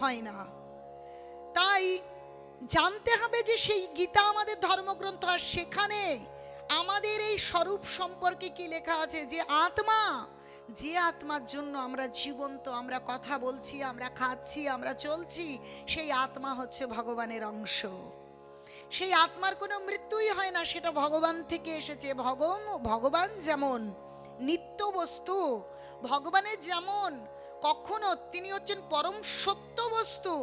হয় না। তাই জানতে হবে যে সেই গীতা আমাদের ধর্মগ্রন্থ, আর সেখানে আমাদের এই স্বরূপ সম্পর্কে কি লেখা আছে, যে আত্মা, যে আত্মার জন্য আমরা জীবন্ত, আমরা কথা বলছি, আমরা খাচ্ছি, আমরা চলছি, সেই আত্মা হচ্ছে ভগবানের অংশ। সেই আত্মার কোনো মৃত্যুই হয় না, সেটা ভগবান থেকে এসেছে। ভগবান যেমন নিত্য বস্তু, ভগবানের যেমন কখনো তিনি হচ্ছেন পরম সত্য বস্তু,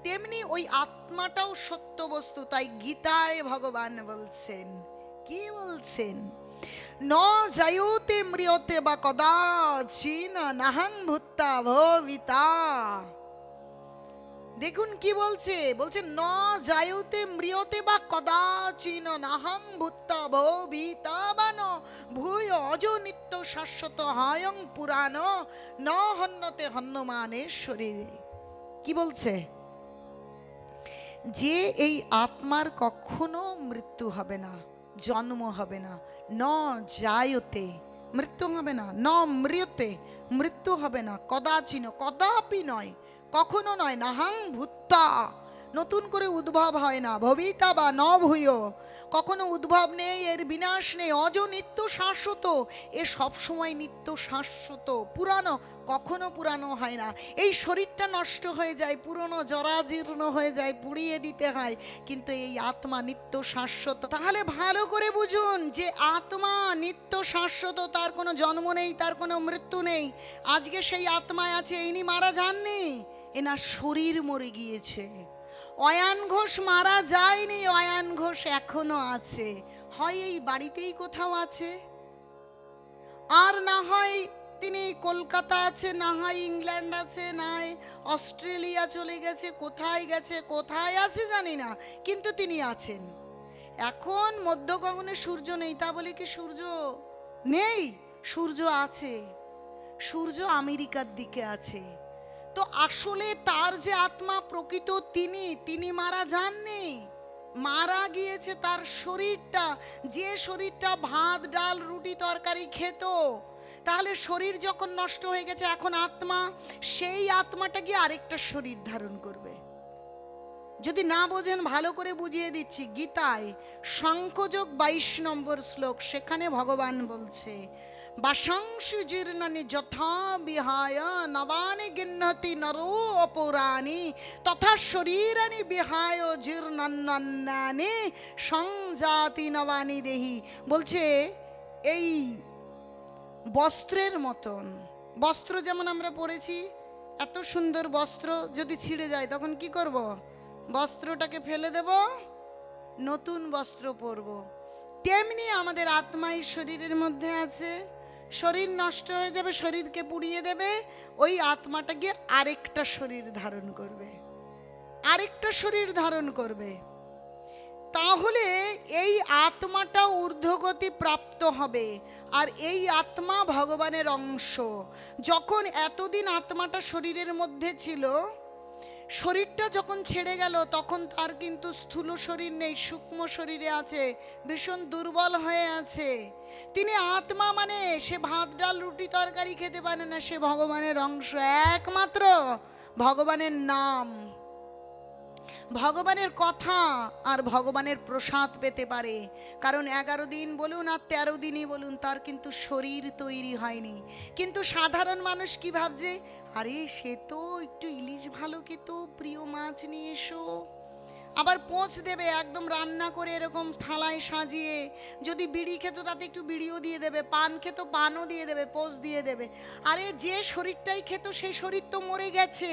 তেমনি ওই আত্মাটাও সত্য বস্তু। তাই গীতায় ভগবান বলছেন, কি বলছেন, ন জায়তে ম্রিয়তে বা কদাচিন নাহং ভূত্তা ভবিতা। দেখুন কি বলছে, বলছে ন জায়তে ম্রিয়তে বা কদাচিন নাহং ভূত্তা ভবিতা বা ন ভূয় অজ নিত্য শাশ্বত হায়ং পুরাণ ন হন্যতে হন্যমানের শরীরে। কি বলছে, যে এই আত্মার কখনো মৃত্যু হবে না, জন্ম হবে না। ন জায়তে, মৃত্যু হবে না, ন মৃয়তে, মৃত্যু হবে না, কদাচিন, কদাপি নয়, কখনো নয়, নাহাং ভূত্তা, নতুন করে উদ্ভব হয় না, ভবিতা বা ন ভূয়, কখনো উদ্ভব নেই, এর বিনাশ নেই, অজ নিত্য শাশ্বত, এ সবসময় নিত্য শাশ্বত, পুরানো, কখনো পুরানো হয় না। এই শরীরটা নষ্ট হয়ে যায়, পুরনো জরাজীর্ণ হয়ে যায়, পুড়িয়ে দিতে হয়, কিন্তু এই আত্মা নিত্য শাশ্বত। তাহলে ভালো করে বুঝুন যে আত্মা নিত্য শাশ্বত, তার কোনো জন্ম নেই, তার কোনো মৃত্যু নেই। আজকে সেই আত্মায় আছে, ইনি মারা যাননি, এনার শরীর মরে গিয়েছে। অয়ান ঘোষ মারা যায়নি, অয়ান ঘোষ এখনো আছে, হয় এই বাড়িতেই কোথাও আছে, আর না হয় তিনি কলকাতা আছে, না হয় ইংল্যান্ড আছে, না হয় অস্ট্রেলিয়া চলে গেছে, কোথায় গেছে, কোথায় আছে জানি না, কিন্তু তিনি আছেন। এখন মধ্য গগনে সূর্য নেই, তা বলে কি সূর্য নেই? সূর্য আছে, সূর্য আমেরিকার দিকে আছে। তো আসলে তার যে আত্মা প্রকৃত তিনি মারা যাননি, মারা গিয়েছে তার শরীরটা। যে শরীরটা ভাত ডাল রুটি তরকারি খেত, তাহলে শরীর যখন নষ্ট হয়ে গেছে, এখন আত্মা, সেই আত্মাটা গিয়ে আরেকটা শরীর ধারণ করবে। যদি না বোঝেন ভালো করে বুঝিয়ে দিচ্ছি, গীতায় সাংখ্যযোগ 22 নম্বর শ্লোক, সেখানে ভগবান বলছে, বাসাংশু জীর্ণানি যথা বিহায় নবানি গৃহ্ণতি নরো অপরাণি তথা শরীরানি বিহায় জীর্ণান্নানি সংজাতি নবানি দেহি। বলছে এই বস্ত্রের মতন, বস্ত্র যেমন আমরা পরেছি, এত সুন্দর বস্ত্র যদি ছিঁড়ে যায় তখন কি করব? বস্ত্রটাকে ফেলে দেব, নতুন বস্ত্র পরব। তেমনি আমাদের আত্মাই শরীরের মধ্যে আছে, শরীর নষ্ট হয়ে যাবে, শরীরকে পুড়িয়ে দেবে, ওই আত্মাটা গিয়ে আরেকটা শরীর ধারণ করবে, আরেকটা শরীর ধারণ করবে। তাহলে এই আত্মাটা ঊর্ধ্বগতি প্রাপ্ত হবে, আর এই আত্মা ভগবানের অংশ। যখন এতদিন আত্মাটা শরীরের মধ্যে ছিল, শরীরটা যখন ছেড়ে গেল, তখন তার কিন্তু স্থূল শরীর নেই, সূক্ষ্ম শরীরে আছে, ভীষণ দুর্বল হয়ে আছে। তিনি আত্মা মানে সে ভাত ডাল রুটি তরকারি খেতে পারে না, সে ভগবানের অংশ। একমাত্র ভগবানের নাম, ভগবানের কথা আর ভগবানের প্রসাদ পেতে পারে। কারণ 11 দিন বলুন আর 13 দিনই বলুন, তার কিন্তু শরীর তৈরি হয়নি। কিন্তু সাধারণ মানুষ কি ভাবছে, আরে সে তো একটু ইলিশ ভালো খেত, প্রিয় মাছ নিয়ে এসো, আবার পোঁচ দেবে একদম রান্না করে এরকম থালায় সাজিয়ে। যদি বিড়ি খেত তাতে একটু বিড়িও দিয়ে দেবে, পান খেত পানও দিয়ে দেবে, পোঁচ দিয়ে দেবে। আরে যে শরীরটাই খেত সেই শরীর তো মরে গেছে।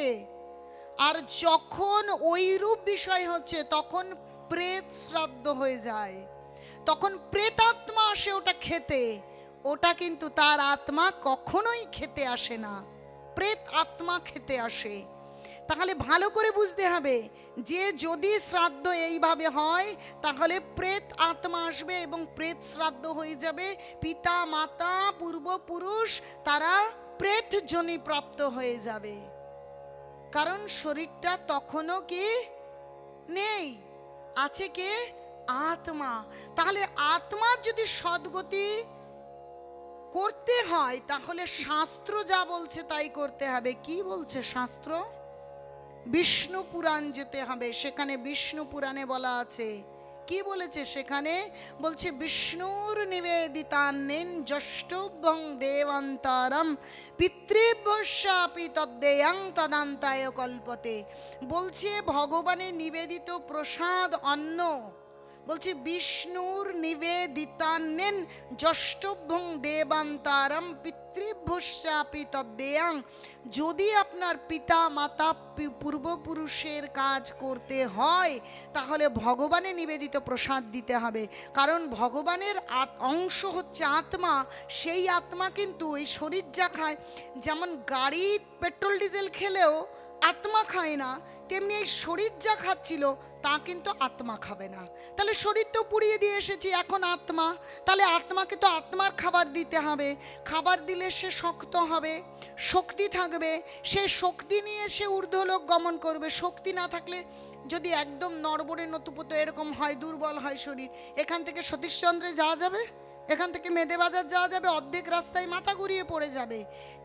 আর যখন ওইরূপ বিষয় হচ্ছে, তখন প্রেত শ্রাদ্ধ হয়ে যায়, তখন প্রেতাত্মা আসে ওটা খেতে। ওটা কিন্তু তার আত্মা কখনোই খেতে আসে না, প্রেত আত্মা খেতে আসে। তাহলে ভালো করে বুঝতে হবে যে যদি শ্রাদ্ধ এইভাবে হয়, তাহলে প্রেত আত্মা আসবে এবং প্রেত শ্রাদ্ধ হয়ে যাবে। পিতা মাতা পূর্বপুরুষ তারা প্রেত যোনি প্রাপ্ত হয়ে যাবে, কারণ শরীরটা তখনও কি নেই, আছে কে? আত্মা। তাহলে আত্মার যদি সদ্গতি করতে হয়, তাহলে শাস্ত্র যা বলছে তাই করতে হবে। কি বলছে শাস্ত্র? বিষ্ণু পুরাণ যেতে হবে। সেখানে বিষ্ণু পুরাণে বলা আছে, কি বলেছে সেখানে? বলছে বিষ্ণুর নিবেদিতান্নেন যষ্টভ্যং দেবান্তরম পিতৃভ্যস্যাপি তদ্দেয়ং তদান্তায় কল্পতে। বলছে ভগবানের নিবেদিত প্রসাদ অন্ন, বলছে বিষ্ণুর নিবেদিতান্নেন যষ্টভ্যং দেবান্তরম পিতৃভ্যস্যাপি তদ্দেয়ং। যদি আপনার পিতা মাতা পূর্বপুরুষের কাজ করতে হয় তাহলে ভগবানের নিবেদিত প্রসাদ দিতে হবে। কারণ ভগবানের অংশ হচ্ছে আত্মা। সেই আত্মা কিন্তু এই শরীর যা খায়, যেমন গাড়ি পেট্রোল ডিজেল খেলেও আত্মা খায় না, তেমনি এই শরীর যা খাচ্ছিল তা কিন্তু আত্মা খাবে না। তাহলে শরীর তো পুড়িয়ে দিয়ে এসেছি, এখন আত্মা, তাহলে আত্মাকে তো আত্মার খাবার দিতে হবে। খাবার দিলে সে শক্ত হবে, শক্তি থাকবে, সে শক্তি নিয়ে সে ঊর্ধ্বলোক গমন করবে। শক্তি না থাকলে যদি একদম নড়বড়ে নতুপত এরকম হয়, দুর্বল হয় শরীর, এখান থেকে সতীশচন্দ্রে যাওয়া যাবে? এখান থেকে মেদে বাজার যাওয়া যাবে? অর্ধেক রাস্তায় মাথা ঘুরিয়ে পড়ে যাবে।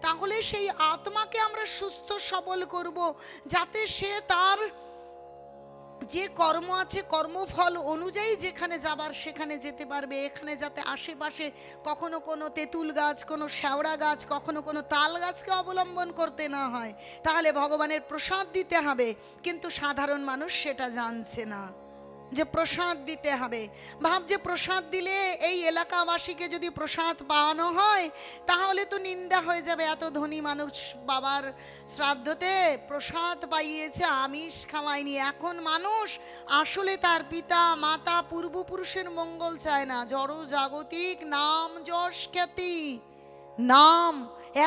তাহলে সেই আত্মাকে আমরা সুস্থ সবল করব, যাতে সে তার যে কর্ম আছে কর্মফল অনুযায়ী যেখানে যাবার সেখানে যেতে পারবে। এখানে যাতে আশেপাশে কখনো কোনো তেঁতুল গাছ, কোনো শ্যাওড়া গাছ, কখনো কোনো তাল গাছকে অবলম্বন করতে না হয়। তাহলে ভগবানের প্রসাদ দিতে হবে, কিন্তু সাধারণ মানুষ সেটা জানছে না যে প্রসাদ দিতে হবে। ভাবছে প্রসাদ দিলে এই এলাকাবাসীকে যদি প্রসাদ পাওয়ানো হয় তাহলে তো নিন্দা হয়ে যাবে, এত ধনী মানুষ বাবার শ্রাদ্ধতে প্রসাদ পাইয়েছে, আমিষ খাওয়ায়নি। এখন মানুষ আসলে তার পিতা মাতা পূর্বপুরুষের মঙ্গল চায় না, জড় জাগতিক নাম যশ খ্যাতি, নাম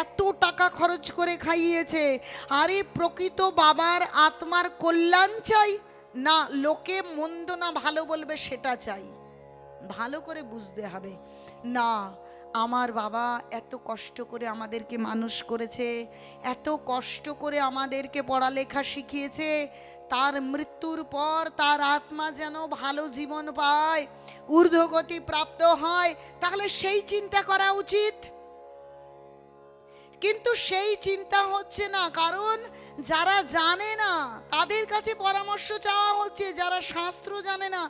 এত টাকা খরচ করে খাইয়েছে। আরে প্রকৃত বাবার আত্মার কল্যাণ চাই না, লোকে মন্দ না ভালো বলবে সেটা চাই। ভালো করে বুঝতে হবে, না আমার বাবা এত কষ্ট করে আমাদেরকে মানুষ করেছে, এত কষ্ট করে আমাদেরকে পড়ালেখা শিখিয়েছে, তার মৃত্যুর পর তার আত্মা যেন ভালো জীবন পায়, ঊর্ধ্বগতি প্রাপ্ত হয়, তাহলে সেই চিন্তা করা উচিত। কিন্তু সেই চিন্তা হচ্ছে না, কারণ যারা জানে না তাদের কাছে পরামর্শ চাওয়া হচ্ছে। যারা শাস্ত্র জানে না,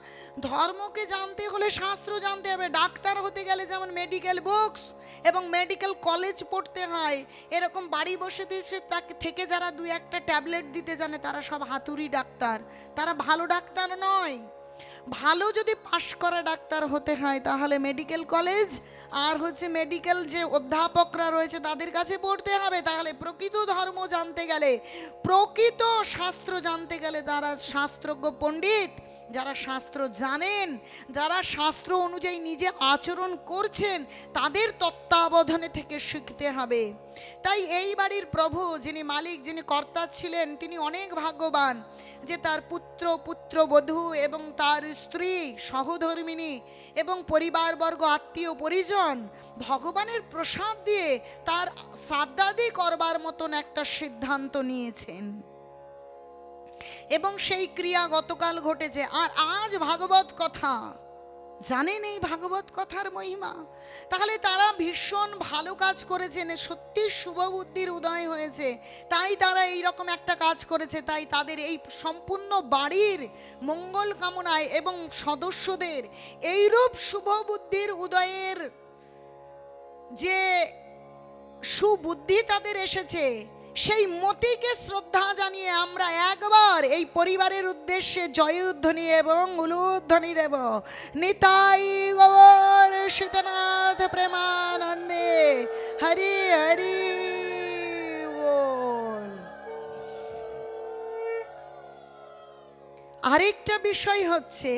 ধর্মকে জানতে হলে শাস্ত্র জানতে হবে। ডাক্তার হতে গেলে যেমন মেডিকেল বুকস এবং মেডিকেল কলেজ পড়তে হয়, এরকম বাড়ি বসে দিয়েছে তাকে থেকে যারা দুই একটা ট্যাবলেট দিতে জানে তারা সব হাতুড়ি ডাক্তার, তারা ভালো ডাক্তার নয়। ভালো যদি পাশ করা ডাক্তার হতে হয় তাহলে মেডিকেল কলেজ আর হচ্ছে মেডিকেল যে অধ্যাপকরা রয়েছে তাদের কাছে পড়তে হবে। তাহলে প্রকৃত ধর্ম জানতে গেলে, প্রকৃত শাস্ত্র জানতে গেলে তারা শাস্ত্রজ্ঞ পণ্ডিত, যারা শাস্ত্র জানেন, যারা শাস্ত্র অনুযায়ী নিজে আচরণ করছেন, তাদের তত্ত্বাবধানে থেকে শিখতে হবে। তাই এই বাড়ির প্রভু যিনি মালিক, যিনি কর্তা ছিলেন, তিনি অনেক ভাগ্যবান যে তার পুত্র পুত্রবধূ এবং তার স্ত্রী সহধর্মিণী এবং পরিবারবর্গ আত্মীয় পরিজন ভগবানের প্রসাদ দিয়ে তার শ্রাদ্ধাদি করবার মতন একটা সিদ্ধান্ত নিয়েছেন এবং সেই ক্রিয়া গতকাল ঘটেছে। আর আজ ভাগবত কথা জানেন, এই ভাগবত কথার মহিমা, তাহলে তারা ভীষণ ভালো কাজ করেছেন, সত্যি শুভ বুদ্ধির উদয় হয়েছে, তাই তারা এই রকম একটা কাজ করেছে। তাই তাদের এই সম্পূর্ণ বাড়ির মঙ্গল কামনায় এবং সদস্যদের এইরূপ শুভ বুদ্ধির উদয়ের যে সুবুদ্ধি তাদের এসেছে, সেই মতিকে শ্রদ্ধা জানিয়ে আমরা একবার এই পরিবারের উদ্দেশ্যে জয়ধ্বনি এবং উলুধ্বনি দেব। নিতাই গৌর সীতানাথ প্রেমানন্দে হরি হরি বল। আরেকটা বিষয় হচ্ছে,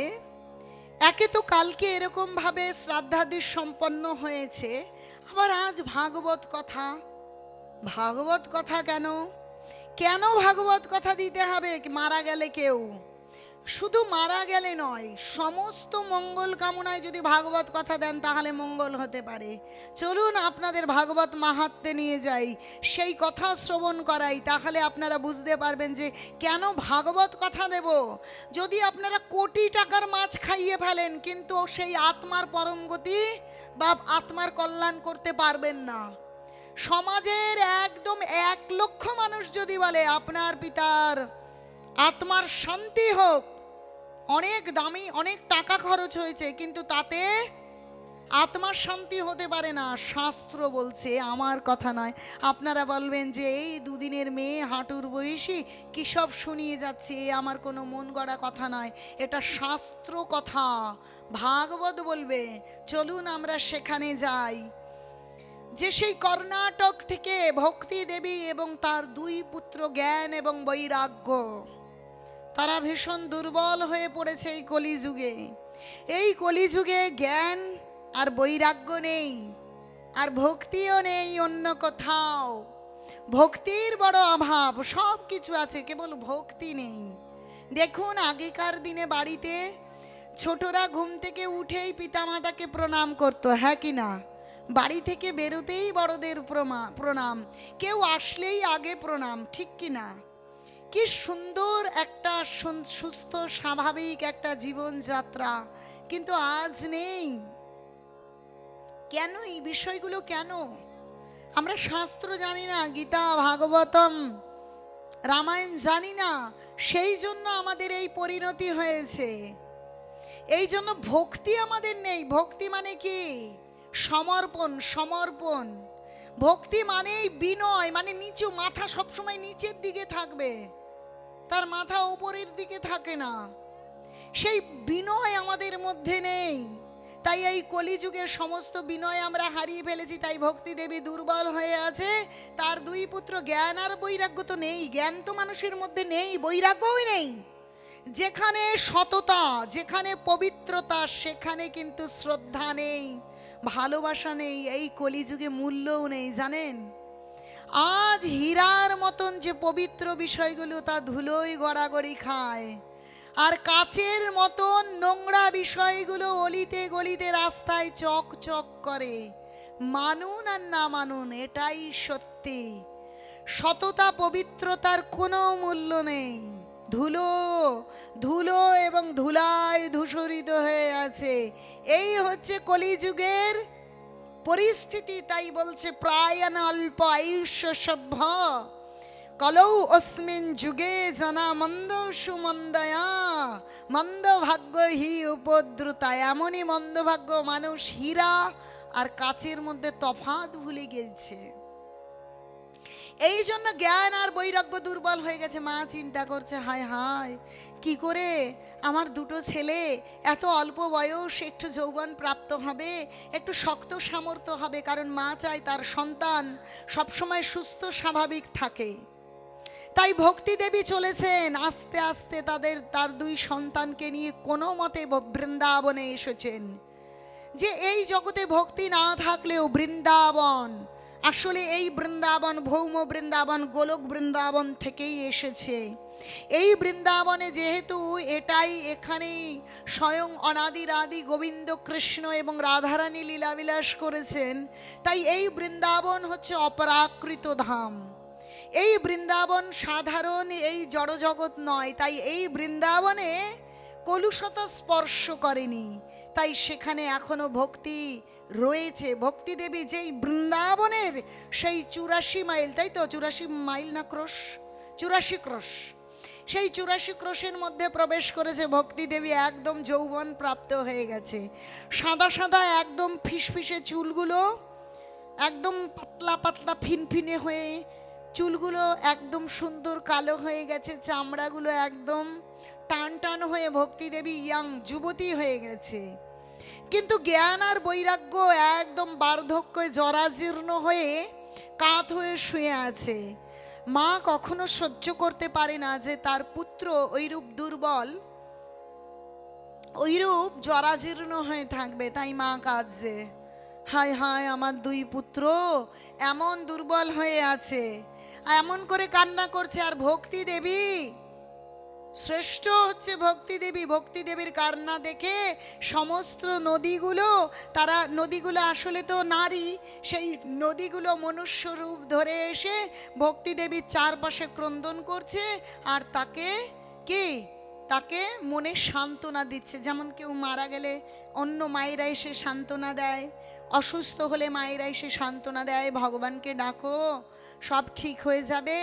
একে তো কালকে এরকম ভাবে শ্রাদ্ধাদি সম্পন্ন হয়েছে, আবার আজ ভাগবত কথা। ভাগবত কথা কেন কেন ভাগবত কথা দিতে হবে? মারা গেলে কেউ, শুধু মারা গেলে নয়, সমস্ত মঙ্গল কামনায় যদি ভাগবত কথা দেন তাহলে মঙ্গল হতে পারে। চলুন আপনাদের ভাগবত মাহাত্ম্যে নিয়ে যাই, সেই কথা শ্রবণ করাই, তাহলে আপনারা বুঝতে পারবেন যে কেন ভাগবত কথা দেব। যদি আপনারা কোটি টাকার মাছ খাইয়ে ফেলেন কিন্তু সেই আত্মার পরম গতি বা আত্মার কল্যাণ করতে পারবেন না। সমাজের একদম 1 লক্ষ মানুষ যদি বলে আপনার পিতার আত্মার শান্তি হোক। অনেক দামি, অনেক টাকা খরচ হয়েছে, কিন্তু তাতে আত্মার শান্তি হতে পারে না। শাস্ত্র বলছে, আমার কথা নয়। আপনারা বলবেন যে এই দুদিনের মেয়ে হাঁটুর বয়সী কী সব শুনিয়ে যাচ্ছে, আমার কোনো মন গড়া কথা নয়, এটা শাস্ত্র কথা, ভাগবত বলবে। চলুন আমরা সেখানে যাই। যে সেই কর্ণাটক থেকে ভক্তি দেবী এবং তার দুই পুত্র জ্ঞান এবং বৈরাগ্য, তারা ভীষণ দুর্বল হয়ে পড়েছে এই কলিযুগে। এই কলিযুগে জ্ঞান আর বৈরাগ্য নেই, আর ভক্তিও নেই অন্য কোথাও। ভক্তির বড় অভাব, সব কিছু আছে, কেবল ভক্তি নেই। দেখুন আগেকার দিনে বাড়িতে ছোটরা ঘুম থেকে উঠেই পিতামাতাকে প্রণাম করতো, হ্যাঁ কি না? বাড়ি থেকে বেরোতেই বড়দের প্রণাম, কেউ আসলেই আগে প্রণাম, ঠিক কি না? কি সুন্দর একটা সুস্থ স্বাভাবিক একটা জীবনযাত্রা, কিন্তু আজ নেই। কেন এই বিষয়গুলো? কেন আমরা শাস্ত্র জানি না, গীতা ভাগবতম রামায়ণ জানি না, সেই জন্য আমাদের এই পরিণতি হয়েছে। এই জন্য ভক্তি আমাদের নেই। ভক্তি মানে কি? সমর্পণ, সমর্পণ। ভক্তি মানেই বিনয়, মানে নিচু, মাথা সবসময় নিচের দিকে থাকবে, তার মাথা উপরের দিকে থাকে না। সেই বিনয় আমাদের মধ্যে নেই। তাই এই কলিযুগে সমস্ত বিনয় আমরা হারিয়ে ফেলেছি। তাই ভক্তি দেবী দুর্বল হয়ে আছে। তার দুই পুত্র জ্ঞান আর বৈরাগ্য তো নেই। জ্ঞান তো মানুষের মধ্যে নেই, বৈরাগ্যও নেই। যেখানে সততা, যেখানে পবিত্রতা, সেখানে কিন্তু শ্রদ্ধা নেই, ভালোবাসা নেই, এই কলিযুগে মূল্যও নেই। জানেন, আজ হীরার মতন যে পবিত্র বিষয়গুলো তা ধুলোয় গড়াগড়ি খায়, আর কাচের মতন নোংরা বিষয়গুলো অলিতে গলিতে রাস্তায় চক চক করে। মানুন আর না মানুন, এটাই সত্যি। সততা পবিত্রতার কোনো মূল্য নেই। ধুলো, ধুলো এবং ধুলায় ধূসরিত হয়ে আছে। এই হচ্ছে কলিযুগের পরিস্থিতি। তাই বলছে প্রায়ণ অল্প আয়ুষ্য সভ্য কলৌ অস্মিন যুগে জনা মন্দ সুমন্দয়া মন্দ ভাগ্য হি উপদ্রুতা। এমনই মন্দভাগ্য মানুষ হীরা আর কাচের মধ্যে তফাৎ ভুলে গেছে। এই জন্য জ্ঞান আর বৈরাগ্য দুর্বল হয়ে গেছে। মা চিন্তা করছে, হায় হায় কি করে আমার দুটো ছেলে এত অল্প বয়স একটু যৌবন প্রাপ্ত হবে, একটু শক্ত সামর্থ্য হবে, কারণ মা চায় তার সন্তান সবসময় সুস্থ স্বাভাবিক থাকে। তাই ভক্তি দেবী চলেছেন আস্তে আস্তে তার দুই সন্তানকে নিয়ে কোনো মতে বৃন্দাবনে এসেছেন। যে এই জগতে ভক্তি না থাকলেও বৃন্দাবন, আসলে এই বৃন্দাবন ভৌম বৃন্দাবন, গোলক বৃন্দাবন থেকেই এসেছে। এই বৃন্দাবনে যেহেতু এটাই, এখানেই স্বয়ং অনাদির আদি গোবিন্দ কৃষ্ণ এবং রাধারানী লীলাবিলাস করেছেন, তাই এই বৃন্দাবন হচ্ছে অপরাকৃত ধাম। এই বৃন্দাবন সাধারণ এই জড়জগৎ নয়। তাই এই বৃন্দাবনে কলুষতা স্পর্শ করেনি, তাই সেখানে এখনো ভক্তি রয়েছে। ভক্তি দেবী যেই বৃন্দাবনের সেই 84 মাইল, তাই তো 84 মাইল না ক্রোশ, 84 ক্রোশ, সেই 84 ক্রোশের মধ্যে প্রবেশ করেছে ভক্তি দেবী। একদম যৌবন প্রাপ্ত হয়ে গেছে। সাদা সাদা একদম ফিসফিসে চুলগুলো, একদম পাতলা পাতলা ফিনফিনে হয়ে চুলগুলো একদম সুন্দর কালো হয়ে গেছে, চামড়াগুলো একদম টান টান হয়ে ভক্তি দেবী ইয়াং যুবতী হয়ে গেছে। কিন্তু জ্ঞান আর বৈরাগ্য একদম বার্ধক্যে জরাজীর্ণ হয়ে কাত হয়ে শুয়ে আছে। মা কখনো সহ্য করতে পারে না যে তার পুত্র ওইরূপ দুর্বল, ওইরূপ জরাজীর্ণ হয়ে থাকবে। তাই মা কাঁদছে, হায় হায় আমার দুই পুত্র এমন দুর্বল হয়ে আছে, এমন করে কান্না করছে। আর ভক্তি দেবী শ্রেষ্ঠ হচ্ছে ভক্তি দেবী। ভক্তি দেবীর কান্না দেখে সমস্ত নদীগুলো, তারা নদীগুলো আসলে তো নারী, সেই নদীগুলো মনুষ্য রূপ ধরে এসে ভক্তি দেবীর চারপাশে ক্রন্দন করছে, আর তাকে কি, তাকে মনে সান্ত্বনা দিচ্ছে। যেমন কেউ মারা গেলে অন্য মায়েরা এসে সান্ত্বনা দেয়, অসুস্থ হলে মায়েরা এসে সান্ত্বনা দেয়, ভগবানকে ডাকো সব ঠিক হয়ে যাবে,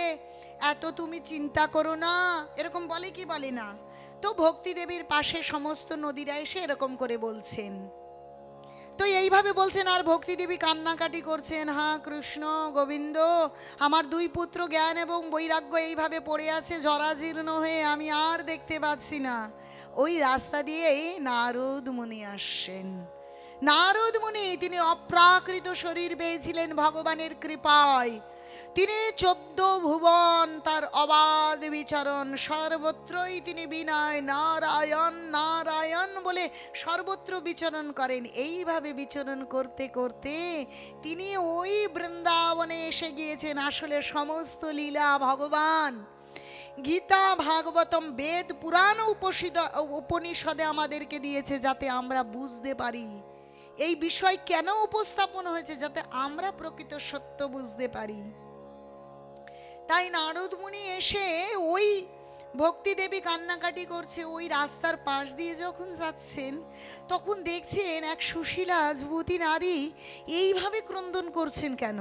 এত তুমি চিন্তা করো না, এরকম বলে কি বলে না? তো ভক্তি দেবীর পাশে সমস্ত নদীরা এসে এরকম করে বলছেন। তো এইভাবে বলছেন, আর ভক্তি দেবী কান্নাকাটি করছেন, হ্যাঁ কৃষ্ণ গোবিন্দ, আমার দুই পুত্র জ্ঞান এবং বৈরাগ্য এইভাবে পড়ে আছে জরাজীর্ণ হয়ে, আমি আর দেখতে পাচ্ছি না। ওই রাস্তা দিয়েই নারদ মুনি আসছেন। নারদ মুনি তিনি অপ্রাকৃত শরীর পেয়েছিলেন ভগবানের কৃপায়। তিনি 14 ভুবন তার অবাধ বিচরণ, সর্বত্রই তিনি বিনয় নারায়ণ নারায়ণ বলে সর্বত্র বিচরণ করেন। এইভাবে বিচরণ করতে করতে তিনি ওই বৃন্দাবনে এসে গিয়েছেন। আসলে সমস্ত লীলা ভগবান গীতা ভাগবতম বেদ পুরাণ উপনিষদে আমাদেরকে দিয়েছে, যাতে আমরা বুঝতে পারি এই বিষয় কেন উপস্থাপন হয়েছে, যাতে আমরা প্রকৃত সত্য বুঝতে পারি। তাই নারদ মুনি এসে ওই ভক্তি দেবী কান্নাকাটি করছে, ওই রাস্তার পাশ দিয়ে যখন যাচ্ছেন তখন দেখছেন এক সুশীলা যুবতী নারী এইভাবে ক্রন্দন করছেন কেন,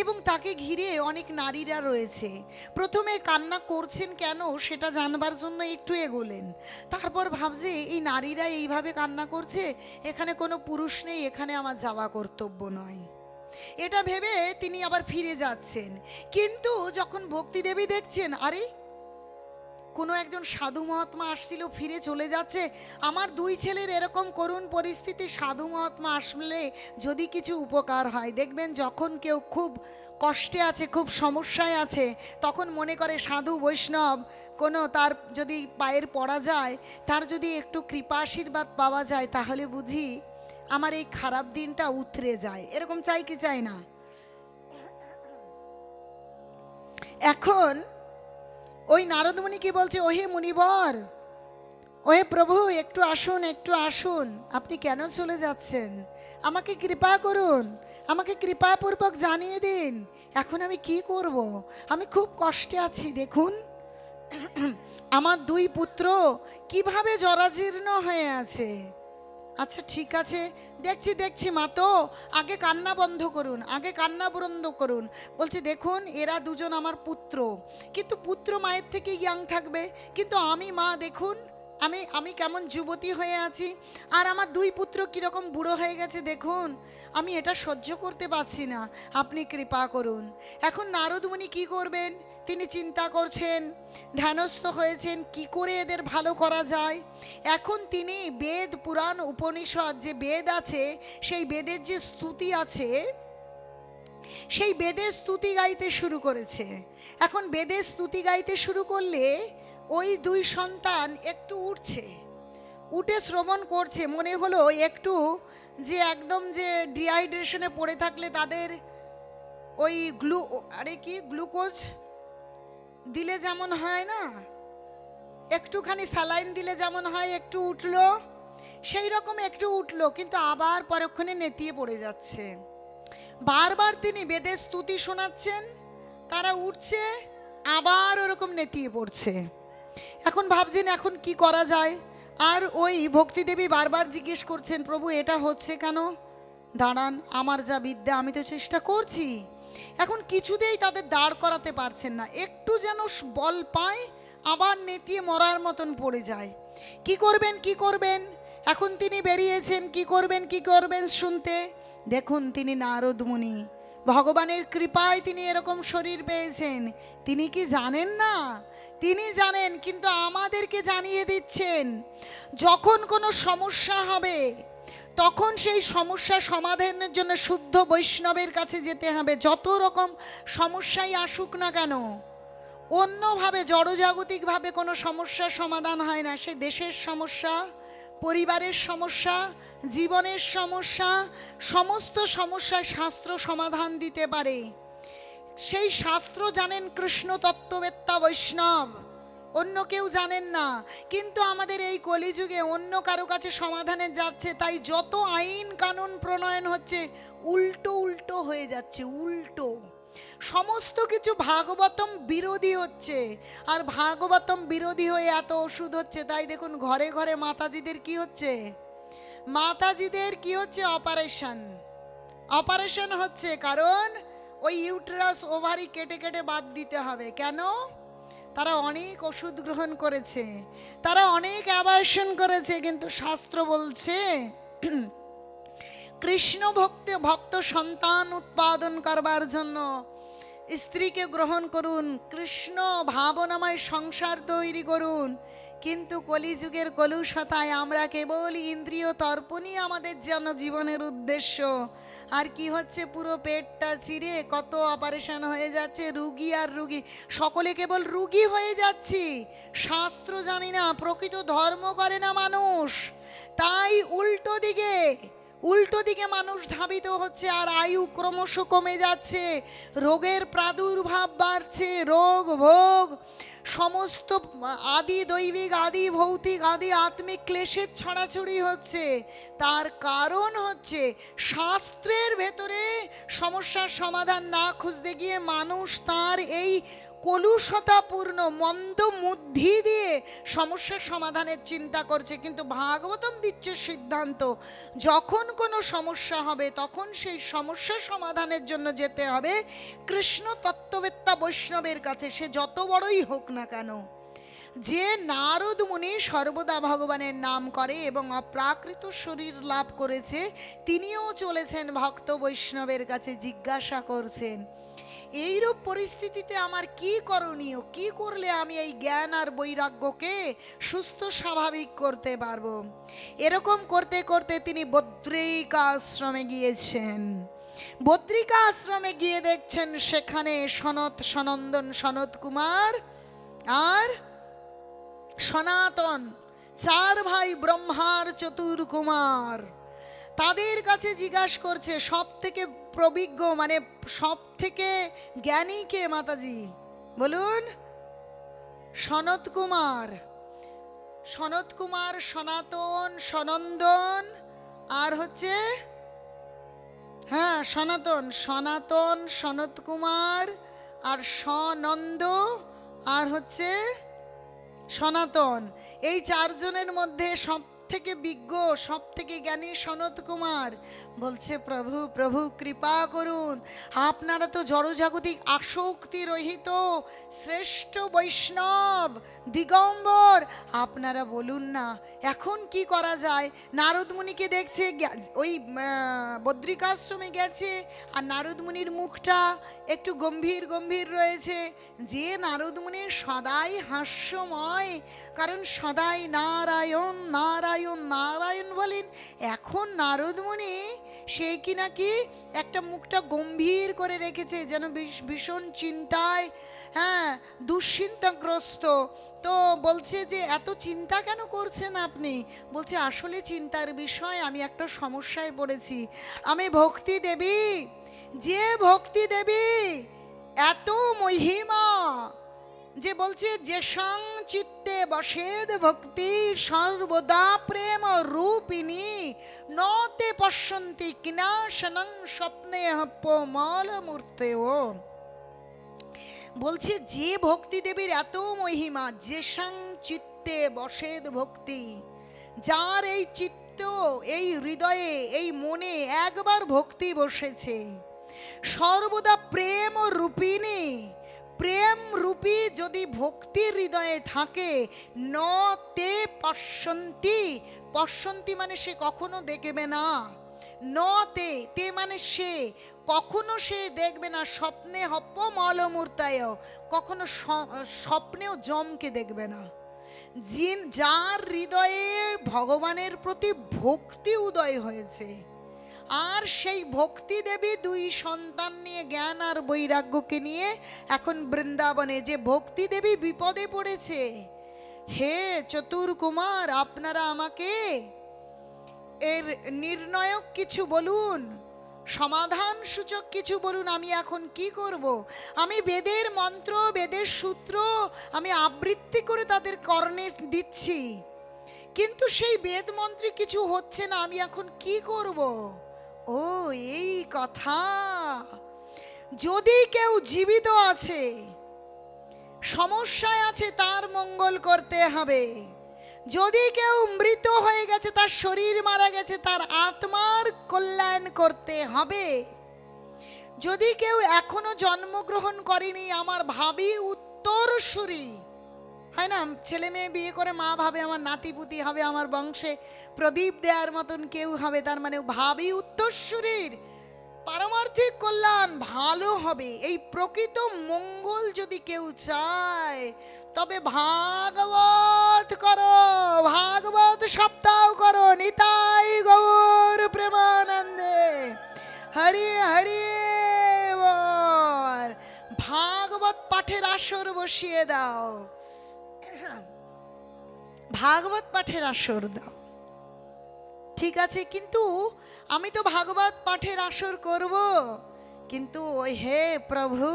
এবং তাকে ঘিরে অনেক নারীরা রয়েছে। প্রথমে কান্না করছেন কেন সেটা জানবার জন্য একটু এগোলেন, তারপর ভাবছে এই নারীরা এইভাবে কান্না করছে, এখানে কোনো পুরুষ নেই, এখানে আমার যাওয়া কর্তব্য নয়। এটা ভেবে তিনি আবার ফিরে যাচ্ছেন। কিন্তু যখন ভক্তি দেবী দেখছেন আরে কোনো একজন সাধু মহাত্মা আসছিল ফিরে চলে যাচ্ছে, আমার দুই ছেলের এরকম করুণ পরিস্থিতি, সাধু মহাত্মা আসলে যদি কিছু উপকার হয়। দেখবেন যখন কেউ খুব কষ্টে আছে, খুব সমস্যায় আছে, তখন মনে করে সাধু বৈষ্ণব কোনো তার যদি পায়ের পড়া যায়, তার যদি একটু কৃপা আশীর্বাদ পাওয়া যায়, তাহলে বুঝি আমার এই খারাপ দিনটা উতরে যায়। এরকম চাই কি চাই না? এখন ওই নারদ মুনি কি বলছে, ওহে মুনিবর, ওহে প্রভু, একটু আসুন, একটু আসুন, আপনি কেন চলে যাচ্ছেন? আমাকে কৃপা করুন, আমাকে কৃপাপূর্বক জানিয়ে দিন এখন আমি কি করব, আমি খুব কষ্টে আছি। দেখুন আমার দুই পুত্র কিভাবে জরাজীর্ণ হয়ে আছে। আচ্ছা ঠিক আছে, দেখছি দেখছি মা, তো আগে কান্না বন্ধ করুন, আগে কান্না বন্ধ করুন। বলছে দেখুন এরা দুজন আমার পুত্র, কিন্তু পুত্র মায়ের থেকে ইয়াং থাকবে, কিন্তু আমি মা দেখুন আমি কেমন যুবতী হয়ে আছি, আর আমার দুই পুত্র কীরকম বুড়ো হয়ে গেছে, দেখুন আমি এটা সহ্য করতে পারছি না, আপনি কৃপা করুন। এখন নারদ মুনি কী করবেন, তিনি চিন্তা করছেন, ধ্যানস্থ হয়েছেন কি করে এদের ভালো করা যায়। এখন তিনি বেদ পুরাণ উপনিষদ যে বেদ আছে, সেই বেদের যে স্তুতি আছে, সেই বেদের স্তুতি গাইতে শুরু করেছে। এখন বেদের স্তুতি গাইতে শুরু করলে ওই দুই সন্তান একটু উঠছে, উঠে শ্রবণ করছে, মনে হলো একটু যে একদম যে ডিহাইড্রেশনে পড়ে থাকলে তাদের ওই গ্লুকোজ দিলে যেমন হয় না, একটুখানি স্যালাইন দিলে যেমন হয়, একটু উঠলো, সেই রকম একটু উঠলো, কিন্তু আবার পরক্ষণে নেতিয়ে পড়ে যাচ্ছে। বারবার তিনি বেদের স্তুতি শোনাচ্ছেন, তারা উঠছে আবার ওরকম নেতিয়ে পড়ছে। এখন ভাবছেন এখন কি করা যায়। আর ওই ভক্তি দেবী বারবার জিজ্ঞেস করছেন, প্রভু এটা হচ্ছে কেন, দাঁড়ান আমার যা বিদ্যা আমি তো চেষ্টা করছি। এখন কিছুতেই তাদের দাঁড় করাতে পারছেন না, একটু যেন বল পায় আবার নেতিয়ে মরার মতন পড়ে যায়। কি করবেন কি করবেন, এখন তিনি বেরিয়েছেন কি করবেন কি করবেন শুনতে। দেখুন তিনি নারদ মুনি, ভগবানের কৃপায় তিনি এরকম শরীর পেয়েছেন। তিনি কি জানেন না? তিনি জানেন, কিন্তু আমাদেরকে জানিয়ে দিচ্ছেন যখন কোনো সমস্যা হবে তখন সেই সমস্যা সমাধানের জন্য শুদ্ধ বৈষ্ণবের কাছে যেতে হবে। যত রকম সমস্যাই আসুক না কেন, অন্যভাবে জড়জাগতিকভাবে কোনো সমস্যার সমাধান হয় না। সে দেশের সমস্যা, পরিবারের সমস্যা, জীবনের সমস্যা, সমস্ত সমস্যায় শাস্ত্র সমাধান দিতে পারে। সেই শাস্ত্র জানেন কৃষ্ণ তত্ত্ববেত্তা বৈষ্ণব, অন্য কেউ জানেন না। কিন্তু আমাদের এই কলিযুগে অন্য কারো কাছে সমাধানে যাচ্ছে, তাই যত আইন কানুন প্রণয়ন হচ্ছে উল্টো উল্টো হয়ে যাচ্ছে, উল্টো সমস্ত কিছু ভাগবতম বিরোধী হচ্ছে। আর ভাগবতম বিরোধী হয়ে এত ওষুধ হচ্ছে। তাই দেখুন ঘরে ঘরে মাতাজিদের কি হচ্ছে, মাতাজিদের কি হচ্ছে, অপারেশন। অপারেশন হচ্ছে, কারণ ওই ইউটেরাস ওভারি কেটে কেটে বাদ দিতে হবে। কেন? তারা অনেক ওষুধ গ্রহণ করেছে, তারা অনেক অ্যাবর্শন করেছে, কিন্তু শাস্ত্র বলছে কৃষ্ণ ভক্ত সন্তান উৎপাদন করবার জন্য স্ত্রীকে গ্রহণ করুন, কৃষ্ণ ভাবনাময় সংসার তৈরি করুন। কিন্তু কলিযুগের কলুষতায় আমরা কেবল ইন্দ্রিয় তর্পণই আমাদের যেন জীবনের উদ্দেশ্য। আর কি হচ্ছে, পুরো পেটটা চিরে কত অপারেশন হয়ে যাচ্ছে, রুগী আর রুগী, সকলে কেবল রুগী হয়ে যাচ্ছি। শাস্ত্র জানি না, প্রকৃত ধর্ম করে না মানুষ, তাই উল্টো দিকে মানুষ ধাবিত হচ্ছে, আর আয়ু ক্রমশ কমে যাচ্ছে, রোগের প্রাদুর্ভাব বাড়ছে, রোগ ভোগ সমস্ত আদি দৈবিক, আদি ভৌতিক, আদি আত্মিক ক্লেশের ছড়াছড়ি হচ্ছে। তার কারণ হচ্ছে শাস্ত্রের ভেতরে সমস্যার সমাধান না খুঁজতে গিয়ে মানুষ তার এই কলুষতাপূর্ণ মন্দ বুদ্ধি দিয়ে সমস্যার সমাধানের চিন্তা করছে। কিন্তু ভাগবতম দিচ্ছে সিদ্ধান্ত, যখন কোনো সমস্যা হবে তখন সেই সমস্যা সমাধানের জন্য যেতে হবে কৃষ্ণ তত্ত্ববেত্তা বৈষ্ণবের কাছে, সে যত বড়ই হোক না কেন। যে নারদ মুনি সর্বদা ভগবানের নাম করে এবং অপ্রাকৃত শরীর লাভ করেছে, তিনিও চলেছেন ভক্ত বৈষ্ণবের কাছে, জিজ্ঞাসা করছেন এইরূপ পরিস্থিতিতে আমার কি করণীয়, কি করলে আমি এই জ্ঞান আর বৈরাগ্যকে সুস্থ স্বাভাবিক করতে পারবো। এরকম করতে করতে তিনি বদ্রিকা আশ্রমে গিয়েছেন। বদ্রিকা আশ্রমে গিয়ে দেখছেন সেখানে সনন্দন, সনত কুমার আর সনাতন, চার ভাই ব্রহ্মার চতুর্কুমার। তাদের কাছে জিজ্ঞাসা করছে সব থেকে প্রবিজ্ঞ, মানে সব থেকে জ্ঞানী কে মাতাজি বলুন? সনত কুমার, সনাতন, সনন্দন আর হচ্ছে সনাতন, সনত কুমার আর সনন্দ আর হচ্ছে সনাতন। এই চারজনের মধ্যে সব থেকে বিজ্ঞ, সব থেকে জ্ঞানী সনত কুমার। বলছে প্রভু প্রভু কৃপা করুন, আপনারা তো জড়জাগতিক আসক্তি রহিত শ্রেষ্ঠ বৈষ্ণব দিগম্বর, আপনারা বলুন না এখন কি করা যায়। নারদ মুনিকে দেখছে, ওই বদ্রিকাশ্রমে গেছে, আর নারদ মুনির মুখটা একটু গম্ভীর গম্ভীর রয়েছে। যে নারদ মুনি সদাই হাস্যময়, কারণ সদাই নারায়ণ নারায়ণ নারায়ণ বলেন, এখন নারদ মুনি সেই কি নাকি একটা মুখটা গম্ভীর করে রেখেছে, যেন ভীষণ চিন্তায়, দুশ্চিন্তাগ্রস্ত। তো বলছে যে এত চিন্তা কেন করছেন আপনি? বলছে আসলে চিন্তার বিষয়, আমি একটা সমস্যায় পড়েছি। আমি ভক্তি দেবী, যে ভক্তি দেবী এত মহিমা, যে বলছে যে সং চিত্তে বসেদ ভক্তি সর্বদা প্রেম রূপিণী নতে পশ্যন্তি কিনাশনং স্বপ্নে হপ্পমল মূর্তেও। বলছে যে ভক্তি দেবীর এত মহিমা, যে সং চিত্তে বসেদ ভক্তি, যার এই চিত্ত, এই হৃদয়ে, এই মনে একবার ভক্তি বসেছে, সর্বদা প্রেম রূপিণী, প্রেম রূপী যদি ভক্তি হৃদয়ে থাকে, ন তে পশ্যন্তি, পশ্যন্তি মানে সে কখনো দেখবে না, ন তে, তে মানে সে, কখনো সে দেখবে না, স্বপ্নে হপ্প মলমূর্তায়, কখনো স্বপ্নেও জমকে দেখবে না। যার হৃদয়ে ভগবানের প্রতি ভক্তি উদয় হয়েছে, আর সেই ভক্তি দেবী দুই সন্তান নিয়ে, জ্ঞান আর বৈরাগ্যকে নিয়ে এখন বৃন্দাবনে। যে ভক্তি দেবী বিপদে পড়েছে, হে চতুর্কুমার আপনারা আমাকে এর নির্ণায়ক কিছু বলুন, সমাধান সূচক কিছু বলুন, আমি এখন কি করব? আমি বেদের মন্ত্র, বেদের সূত্র আমি আবৃত্তি করে তাদের কর্ণে দিচ্ছি, কিন্তু সেই বেদ মন্ত্রে কিছু হচ্ছে না, আমি এখন কি করব? ও এই কথা। যদি কেউ জীবিত আছে, সমস্যায় আছে, তার মঙ্গল করতে হবে। যদি কেউ মৃত হয়ে গেছে, তার শরীর মারা গেছে, তার আত্মার কল্যাণ করতে হবে। যদি কেউ এখনো জন্মগ্রহণ করেনি, আমার ভাবি উত্তরসূরি, হয় না, ছেলে মেয়ে বিয়ে করে মা ভাবে আমার নাতিপুতি হবে, আমার বংশে প্রদীপ দেওয়ার মতন কেউ হবে, তার মানে ভাবি উত্তরসূরির পারমার্থিক কল্যাণ ভালো হবে। এই প্রকৃত মঙ্গল যদি কেউ চায়, তবে ভাগবত করো, ভাগবত সপ্তাহ করো। নিতাই গৌর প্রেমানন্দে, হরি হরি বল। ভাগবত পাঠের আসর বসিয়ে দাও, ভাগবত পাঠের আসর দাও, ঠিক আছে। কিন্তু আমি তো ভাগবত পাঠের আসর করব, কিন্তু ওই হে প্রভু,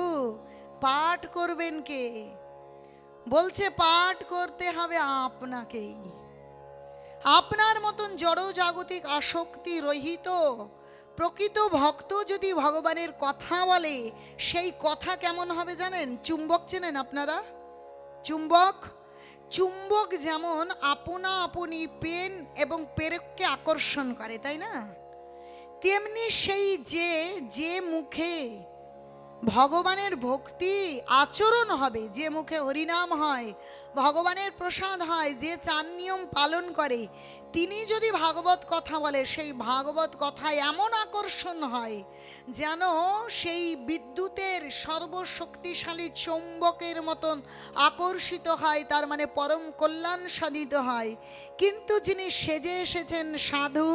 পাঠ করবেন কে? বলছে পাঠ করতে হবে আপনাকেই। আপনার মতন জড় জাগতিক আসক্তি রহিত প্রকৃত ভক্ত যদি ভগবানের কথা বলে, সেই কথা কেমন হবে জানেন? চুম্বক চেনেন আপনারা? চুম্বক, চুম্বক যেমন আপনা আপনি পেন এবং পেরেককে আকর্ষণ করে, তাই না? তেমনি সেই যে মুখে ভগবানের ভক্তি আচরণ হবে, যে মুখে হরিনাম হয়, ভগবানের প্রসাদ হয়, যে চার নিয়ম পালন করে, তিনি যদি ভাগবত কথা বলে, সেই ভাগবত কথায় এমন আকর্ষণ হয় যেন সেই বিদ্যুতের সর্বশক্তিশালী চৌম্বকের মতন আকর্ষিত হয়, তার মানে পরম কল্যাণ সাধিত হয়। কিন্তু যিনি সেজে এসেছেন সাধু,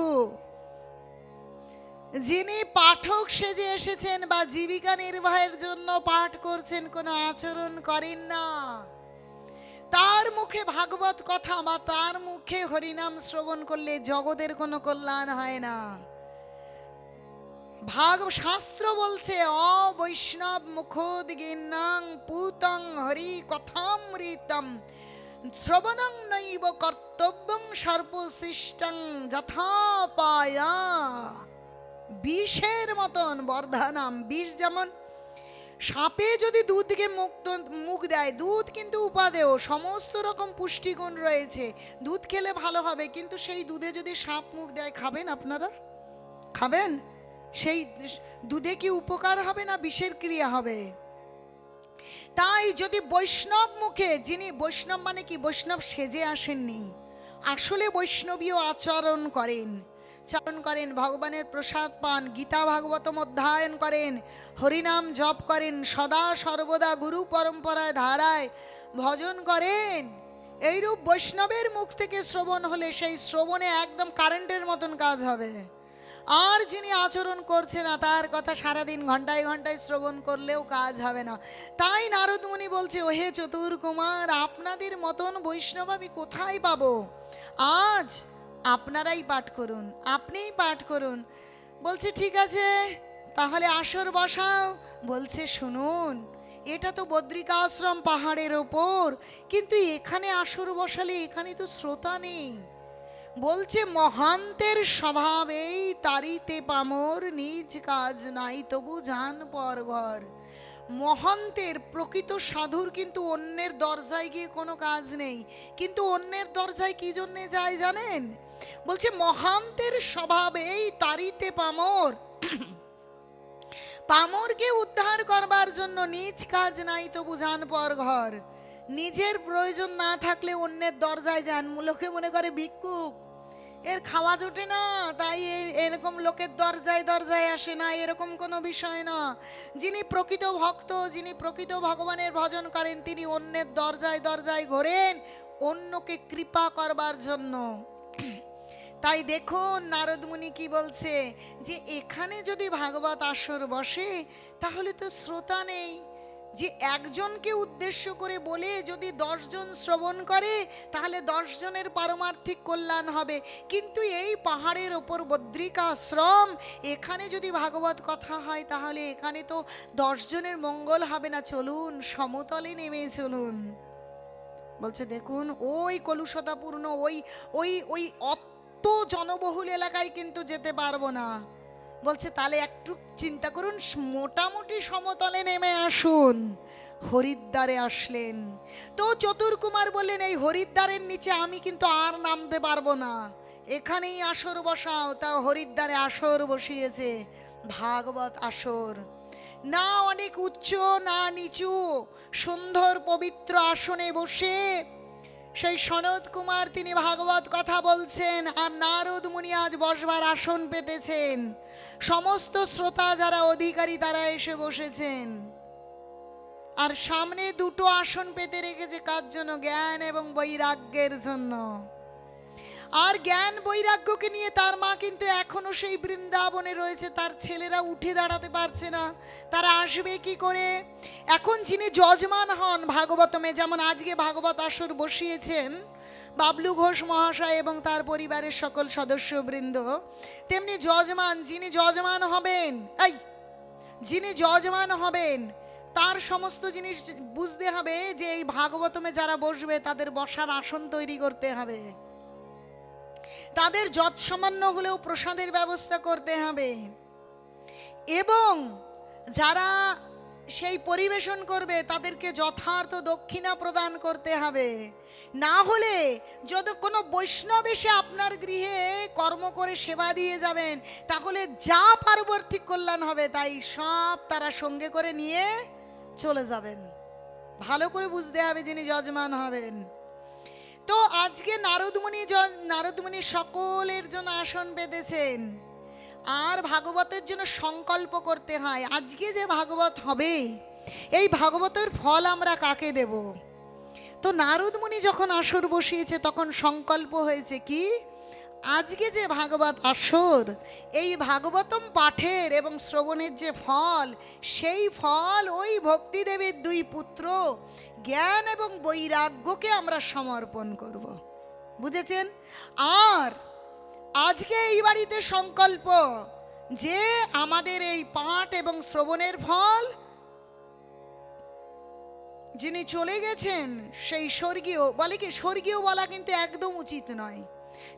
যিনি পাঠক সেজে এসেছেন বা জীবিকা নির্বাহের জন্য পাঠ করছেন, কোনো আচরণ করেন না, তার মুখে ভাগবত কথা বা তার মুখে হরিনাম শ্রবণ করলে জগতের কোনো কল্যাণ হয় না। শাস্ত্র বলছে অবৈষ্ণব মুখোদ্গীর্ণং পুতং হরি কথামৃতম শ্রবণং নৈব কর্তব্যং সর্বশিষ্টং যথাপায়া। বিষের মতন বর্ধানাম, বিষ যেমন সাপে যদি দুধকে মুখ দেয়, দুধ কিন্তু উপাদেয়, সমস্ত রকম পুষ্টিগুণ রয়েছে, দুধ খেলে ভালো হবে, কিন্তু সেই দুধে যদি সাপ মুখ দেয়, খাবেন আপনারা? খাবেন? সেই দুধে কি উপকার হবে না বিষের ক্রিয়া হবে? তাই যদি বৈষ্ণব মুখে, যিনি বৈষ্ণব মানে কি, বৈষ্ণব সেজে আসেননি, আসলে বৈষ্ণবীয় আচরণ করেন, ভগবানের প্রসাদ পান, গীতা ভাগবতম অধ্যয়ন করেন, হরিনাম জপ করেন, সদা সর্বদা গুরু পরম্পরায় ধারায় ভজন করেন, এইরূপ বৈষ্ণবের মুখ থেকে শ্রবণ হলে সেই শ্রবণে একদম কারেন্টের মতন কাজ হবে। আর যিনি আচরণ করছে না, তার কথা সারাদিন ঘন্টায় ঘন্টায় শ্রবণ করলেও কাজ হবে না। তাই নারদ মুনি বলছে, ওহে চতুর কুমার, আপনাদের মতন বৈষ্ণব আমি কোথায় পাবো? আজ আপনারাই পাঠ করুন, আপনিই পাঠ করুন। বলছে ঠিক আছে, তাহলে আসর বসাও। বলছে শুনুন, এটা তো বদ্রিকাশ্রম পাহাড়ের ওপর, কিন্তু এখানে আসর বসালে এখানে তো শ্রোতা নেই। বলছে মহান্তের স্বভাবেই তারিতে পামর, নিজ কাজ নাই তবু যান পর ঘর। মহান্তের প্রকৃত সাধুর কিন্তু অন্যের দরজায় গিয়ে কোনো কাজ নেই, কিন্তু অন্যের দরজায় কি জন্যে যায় জানেন? বলছে মহান্তের স্বভাবেই তারিতে পামর, পামরকে উদ্ধার করবার জন্য নিজ কাজ নাই তবু যান পর ঘর। নিজের প্রয়োজন না থাকলে অন্যের দরজায় যান। লোকে মনে করে ভিক্ষুক, এর খাওয়া জোটে না, তাই এরকম লোকের দরজায় দরজায় আসে না, এরকম কোনো বিষয় না। যিনি প্রকৃত ভক্ত, যিনি প্রকৃত ভগবানের ভজন করেন, তিনি অন্যের দরজায় দরজায় ঘোরেন অন্যকে কৃপা করবার জন্য। তাই দেখুন নারদ মুনি কি বলছে, যে এখানে যদি ভাগবত আসর বসে তাহলে তো শ্রোতা নেই। যে একজনকে উদ্দেশ্য করে বলে যদি 10 জন শ্রবণ করে, তাহলে 10 জনের পারমার্থিক কল্যাণ হবে। কিন্তু এই পাহাড়ের ওপর বদ্রিকাশ্রম, এখানে যদি ভাগবত কথা হয়, তাহলে এখানে তো 10 জনের মঙ্গল হবে না। চলুন সমতলে নেমে চলুন। বলছে দেখুন, ওই কলুষতাপূর্ণ ওই ওই ওই অত জনবহুল এলাকায় কিন্তু যেতে পারবো না। বলছে তাহলে একটু চিন্তা করুন, মোটামুটি সমতলে নেমে আসুন। হরিদ্বারে আসলেন। তো চতুরকুমার বললেন, এই হরিদ্বারের নিচে আমি কিন্তু আর নামতে পারবো না, এখানেই আসর বসাও। তা হরিদ্বারে আসর বসিয়েছে, ভাগবত আসর। না অনেক উচ্চ না নিচু, সুন্দর পবিত্র আসনে বসে সেই সনৎ কুমার তিনি ভাগবত কথা বলছেন, আর নারদ মুনি আজ বসবার আসন পেতেছেন। সমস্ত শ্রোতা যারা অধিকারী তারা এসে বসেছেন। আর সামনে দুটো আসন পেতে রেখেছে কার জন্য? জ্ঞান এবং বৈরাগ্যের জন্য। আর জ্ঞান বৈরাগ্যকে নিয়ে তার মা কিন্তু এখনো সেই বৃন্দাবনে রয়েছে, তার ছেলেরা উঠে দাঁড়াতে পারছে না, তারা আসবে কি করে? এখন যিনি যজমান হন ভাগবতমে, যেমন আজকে ভাগবত আসর বসিয়েছেন বাবলু ঘোষ মহাশয় এবং তার পরিবারের সকল সদস্যবৃন্দ, তেমনি যজমান, যিনি যজমান হবেন, যিনি যজমান হবেন তার সমস্ত জিনিস বুঝতে হবে যে এই ভাগবতমে যারা বসবে তাদের বসার আসন তৈরি করতে হবে, তাদের যৎ সামান্য হলেও প্রসাদের ব্যবস্থা করতে হবে, এবং যারা সেই পরিবেশন করবে তাদেরকে যথার্থ দক্ষিণা প্রদান করতে হবে। না হলে যদি কোনো বৈষ্ণব এসে আপনার গৃহে কর্ম করে সেবা দিয়ে যাবেন, তাহলে যা পারবর্তিক কল্যাণ হবে তাই সব তারা সঙ্গে করে নিয়ে চলে যাবেন। ভালো করে বুঝতে হবে যিনি যজমান হবেন। তো আজকে নারদমুনি সকলের জন্য আসন পেতেছেন, আর ভাগবতের জন্য সংকল্প করতে হয়। আজকে যে ভাগবত হবে এই ভাগবতের ফল আমরা কাকে দেব? তো নারদমুনি যখন আসর বসিয়েছে তখন সংকল্প হয়েছে কি, আজকে যে ভাগবত আসর, এই ভাগবতম পাঠের এবং শ্রবণের যে ফল, সেই ফল ওই ভক্তিদেবীর দুই পুত্র জ্ঞান এবং বৈরাগ্যকে আমরা সমর্পণ করব। বুঝেছেন? আর আজকে এই বাড়িতে সংকল্প যে আমাদের এই পাঠ এবং শ্রবণের ফল যিনি চলে গেছেন সেই স্বর্গীয়, বলে কি স্বর্গীয় বলা কিন্তু একদম উচিত নয়,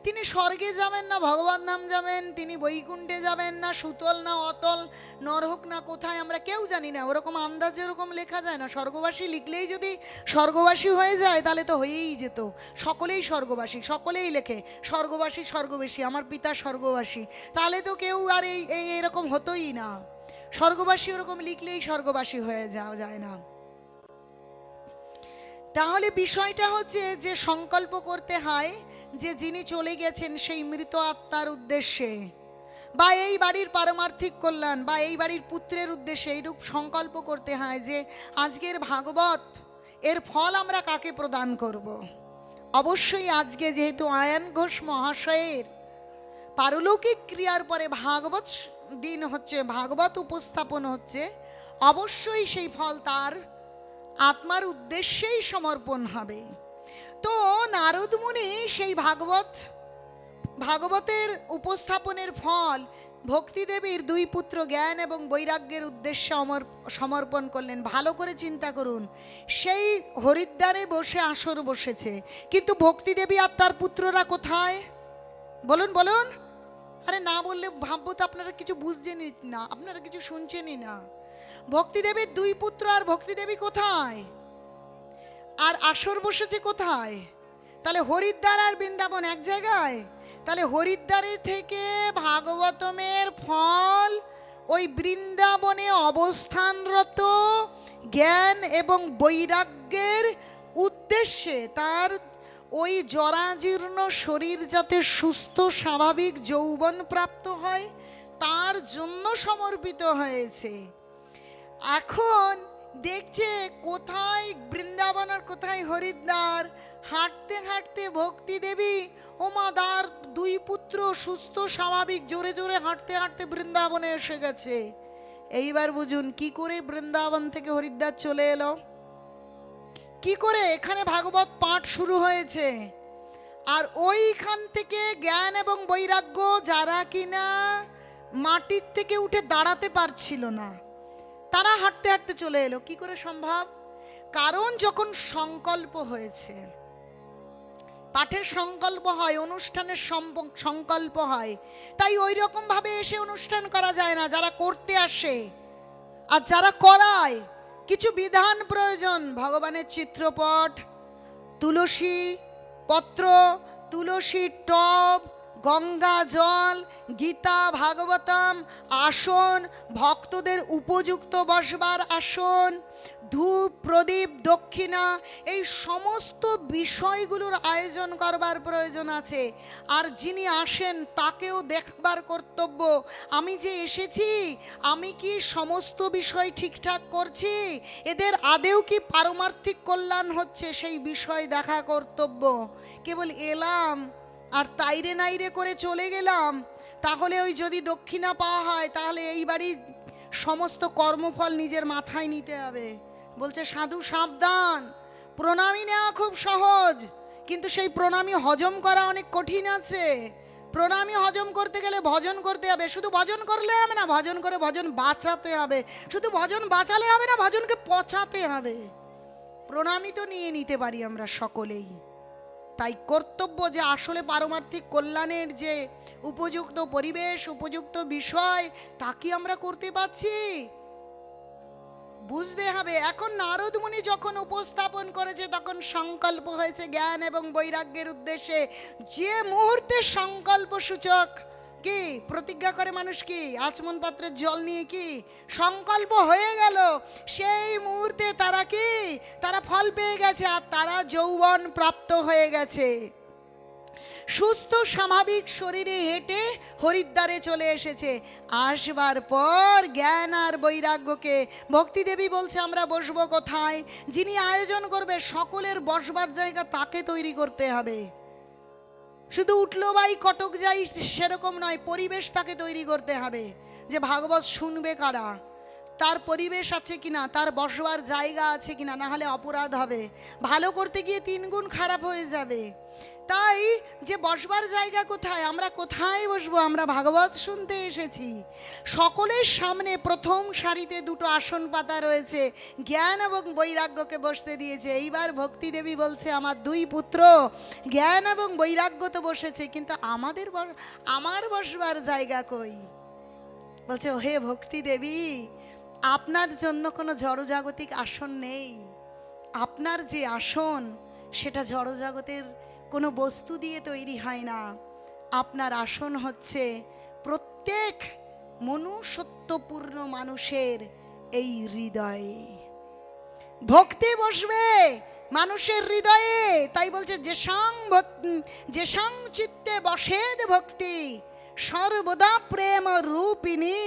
তিনি স্বর্গে যাবেন না ভগবান ধাম যাবেন, তিনি বৈকুণ্ঠে যাবেন না সুতল না অতল, নরক না কোথায় আমরা কেউ জানি না, ওরকম আন্দাজে ওরকম লেখা যায় না। স্বর্গবাসী লিখলেই যদি স্বর্গবাসী হয়ে যায় তাহলে তো হয়েই যেত, সকলেই স্বর্গবাসী, সকলেই লেখে স্বর্গবাসী স্বর্গবাসী, আমার পিতা স্বর্গবাসী, তাহলে তো কেউ আর এই এরকম হতোই না। স্বর্গবাসী ওরকম লিখলেই স্বর্গবাসী হয়ে যাওয়া যায় না। তাহলে বিষয়টা হচ্ছে যে সংকল্প করতে হয় যে যিনি চলে গেছেন সেই মৃত আত্মার উদ্দেশ্যে, বা এই বাড়ির পারমার্থিক কল্যাণ, বা এই বাড়ির পুত্রের উদ্দেশ্যে এইরূপ সংকল্প করতে হয় যে আজকের ভাগবত এর ফল আমরা কাকে প্রদান করব। অবশ্যই আজকে যেহেতু আয়ন ঘোষ মহাশয়ের পারলৌকিক ক্রিয়ার পরে ভাগবত দিন হচ্ছে, ভাগবত উপস্থাপন হচ্ছে, অবশ্যই সেই ফল তার আত্মার উদ্দেশ্যেই সমর্পণ হবে। তো নারদমুনি সেই ভাগবতের উপস্থাপনের ফল ভক্তিদেবীর দুই পুত্র জ্ঞান এবং বৈরাগ্যের উদ্দেশ্যে সমর্পণ করলেন। ভালো করে চিন্তা করুন, সেই হরিদ্বারে বসে আসর বসেছে, কিন্তু ভক্তিদেবী আর তার পুত্ররা কোথায়? বলুন বলুন। আরে না বললে ভাববো তো আপনারা কিছু বুঝছেনই না, আপনারা কিছু শুনছেনই না। ভক্তিদেবীর দুই পুত্র আর ভক্তিদেবী কোথায়? আর আসর বসেছে কোথায়? তাহলে হরিদ্বার আর বৃন্দাবন এক জায়গায়? তাহলে হরিদ্বারে থেকে ভাগবতমের ফল ওই বৃন্দাবনে অবস্থানরত জ্ঞান এবং বৈরাগ্যের উদ্দেশ্যে, তার ওই জরাজীর্ণ শরীর যাতে সুস্থ স্বাভাবিক যৌবন প্রাপ্ত হয় তার জন্য সমর্পিত হয়েছে। এখন দেখছে কোথায় বৃন্দাবন আর কোথায় হরিদ্বার, হাঁটতে হাঁটতে ভক্তি দেবী ওমাদার দুই পুত্র সুস্থ স্বাভাবিক জোরে জোরে হাঁটতে হাঁটতে বৃন্দাবনে এসে গেছে। এইবার বুঝুন কি করে বৃন্দাবন থেকে হরিদ্বার চলে এলো, কি করে এখানে ভাগবত পাঠ শুরু হয়েছে, আর ওইখান থেকে জ্ঞান এবং বৈরাগ্য যারা কিনা মাটির থেকে উঠে দাঁড়াতে পারছিল না তারা হাঁটতে হাঁটতে চলে এলো, কি করে সম্ভব? কারণ যখন সংকল্প হয়েছে, পাঠের সংকল্প হয়, অনুষ্ঠানের সংকল্প হয়, তাই ওই রকম ভাবে এসে অনুষ্ঠান করা যায় না। যারা করতে আসে আর যারা করায় কিছু বিধান প্রয়োজন। ভগবানের চিত্রপট, তুলসী পত্র, তুলসী টব, গঙ্গা জল, গীতা ভাগবতম, আসন, ভক্তদের উপযুক্ত বসবার আসন, ধূপ প্রদীপ দক্ষিণা, এই সমস্ত বিষয়গুলোর আয়োজন করবার প্রয়োজন আছে। আর যিনি আসেন তাকেও দেখবার কর্তব্য, আমি যে এসেছি আমি কি সমস্ত বিষয় ঠিকঠাক করছি, এদের আদেও কি পারমার্থিক কল্যাণ হচ্ছে, সেই বিষয় দেখা কর্তব্য। কেবল এলাম আর তাইরে নাইরে করে চলে গেলাম, তাহলে ওই যদি দক্ষিণা পাওয়া হয় তাহলে এই বাড়ির সমস্ত কর্মফল নিজের মাথায় নিতে হবে। বলছে সাধু সাবধান, প্রণামী নেওয়া খুব সহজ, কিন্তু সেই প্রণামী হজম করা অনেক কঠিন আছে। প্রণামী হজম করতে গেলে ভজন করতে হবে। শুধু ভজন করলে হবে না, ভজন করে ভজন বাঁচাতে হবে। শুধু ভজন বাঁচালে হবে না, ভজনকে পচাতে হবে। প্রণামী তো নিয়ে নিতে পারি আমরা সকলেই, তাই কর্তব্য যে আসলে পারমার্থিক কল্যাণের যে উপযুক্ত পরিবেশ, উপযুক্ত বিষয়, তা কি আমরা করতে পারছি বুঝতে হবে। এখন নারদ মুনি যখন উপস্থাপন করেছে তখন সংকল্প হয়েছে জ্ঞান এবং বৈরাগ্যের উদ্দেশ্যে। যে মুহূর্তে সংকল্প সূচক কি প্রতিজ্ঞা করে মানুষ, কি আচমন পাত্রের জল নিয়ে কি সংকল্প হয়ে গেল, সেই মুহূর্তে তারা কি তারা ফল পেয়ে গেছে, আর তারা যৌবন প্রাপ্ত হয়ে গেছে। সুস্থ স্বাভাবিক শরীরে হেঁটে হরিদ্বারে চলে এসেছে। আসবার পর জ্ঞান আর বৈরাগ্যকে ভক্তিদেবী বলছে আমরা বসবো কোথায়? যিনি আয়োজন করবে সকলের বসবার জায়গা তাকে তৈরি করতে হবে। শুধু উঠলো বাই কটক যাই সেরকম নয়, পরিবেশ তাকে তৈরি করতে হবে। যে ভাগবত শুনবে কারা, তার পরিবেশ আছে কিনা, তার বসবার জায়গা আছে কিনা, না হলে অপরাধ হবে, ভালো করতে গিয়ে 3 গুণ খারাপ হয়ে যাবে। তাই যে বসবার জায়গা কোথায়, আমরা কোথায় বসবো? আমরা ভাগবত শুনতে এসেছি। সকলের সামনে প্রথম সারিতে 2টো আসন পাতা রয়েছে, জ্ঞান এবং বৈরাগ্যকে বসতে দিয়েছে। এইবার ভক্তি দেবী বলছে আমার 2 পুত্র জ্ঞান এবং বৈরাগ্য তো বসেছে, কিন্তু আমার বসবার জায়গা কই? বলছে হে ভক্তি দেবী, আপনার জন্য কোনো জড়জাগতিক আসন নেই। আপনার যে আসন সেটা জড়জগতের কোনো বস্তু দিয়ে তৈরি হয় না। আপনার আসন হচ্ছে প্রত্যেক মনুষ্যত্বপূর্ণ মানুষের এই হৃদয়ে। ভক্তি বসবে মানুষের হৃদয়ে। তাই বলছে যে সং চিত্তে বসেদ ভক্তি সর্বদা প্রেম রূপিণী।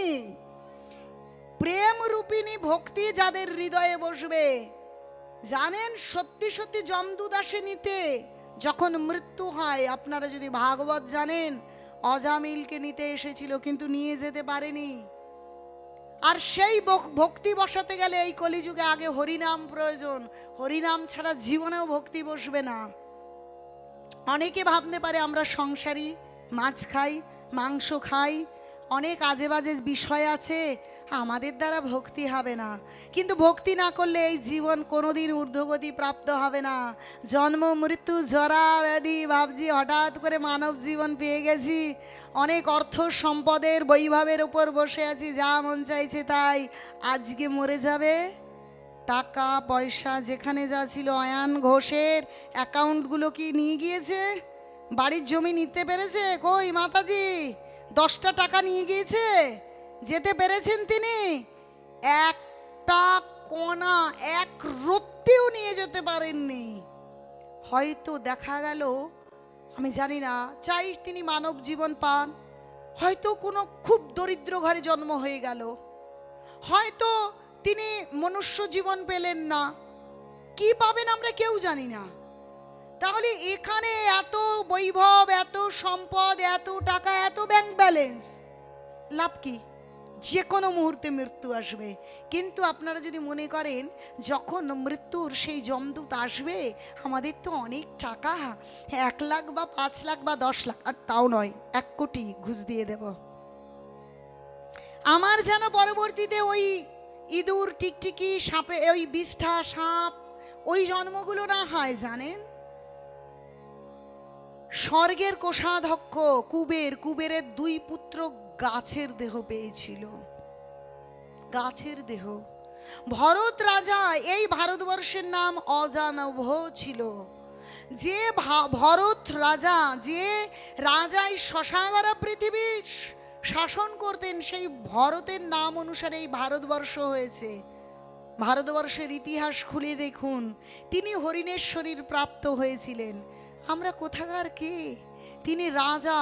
প্রেম রূপিণী ভক্তি যাদের হৃদয়ে বসবে, জানেন সত্যি সত্যি যমদূত আসে নিতে যখন মৃত্যু হয়। আপনারা যদি ভাগবত জানেন, অজামিলকে নিতে এসেছিল কিন্তু নিয়ে যেতে পারেনি। আর সেই ভক্তি বসাতে গেলে এই কলিযুগে আগে হরিনাম প্রয়োজন। হরিনাম ছাড়া জীবনেও ভক্তি বসবে না। অনেকে ভাবতে পারে আমরা সংসারী, মাছ খাই, মাংস খাই, অনেক আজে বাজে বিষয় আছে, আমাদের দ্বারা ভক্তি হবে না। কিন্তু ভক্তি না করলে এই জীবন কোনোদিন ঊর্ধ্বগতি প্রাপ্ত হবে না। জন্ম মৃত্যু জরা ব্যাধি, ভাবছি হঠাৎ করে মানব জীবন পেয়ে গেছি, অনেক অর্থ সম্পদের বৈভবের উপর বসে আছি, যা মন চাইছে তাই। আজকে মরে যাবে, টাকা পয়সা যেখানে যা ছিল অয়ান ঘোষের অ্যাকাউন্টগুলো কি নিয়ে গিয়েছে? বাড়ির জমি নিতে পেরেছে? কই মাতাজি, 10টা টাকা নিয়ে গিয়েছে, যেতে পেরেছেন তিনি? একটা কোনা, এক রত্তিও নিয়ে যেতে পারেননি। হয়তো দেখা গেল, আমি জানি না, চাই তিনি মানব জীবন পান, হয়তো কোনো খুব দরিদ্র ঘরে জন্ম হয়ে গেল, হয়তো তিনি মনুষ্য জীবন পেলেন না, কি পাবেন আমরা কেউ জানি না। তাহলে এখানে এত বৈভব, এত সম্পদ, এত টাকা, এত ব্যাংক ব্যালেন্স, লাভ কি? যে কোনো মুহূর্তে মৃত্যু আসবে। কিন্তু আপনারা যদি মনে করেন যখন মৃত্যুর সেই যমদূত আসবে, আমাদের তো অনেক টাকা, 1 লাখ বা 5 লাখ বা 10 লাখ, আর তাও নয় 1 কোটি ঘুষ দিয়ে দেব, আমার যেন পরবর্তীতে ওই ইঁদুর টিকটিকি সাপে, ওই বিষ্ঠা সাপ, ওই জন্মগুলো না হয়। জানেন, স্বর্গের কোষাধ্যক্ষ কুবেরের 2 পুত্র গাছের দেহ পেয়েছিল, গাছের দেহ। ভরত রাজা, এই ভারতবর্ষের নাম অজানভ ছিল। যে ভরত রাজা, যে রাজাই শশাঙ্গরা পৃথিবীর শাসন করতেন, সেই ভরতের নাম অনুসারে এই ভারতবর্ষ হয়েছে। ভারতবর্ষের ইতিহাস খুলে দেখুন, তিনি হরিণের শরীর প্রাপ্ত হয়েছিলেন। আমরা কোথাকার কে? তিনি রাজা,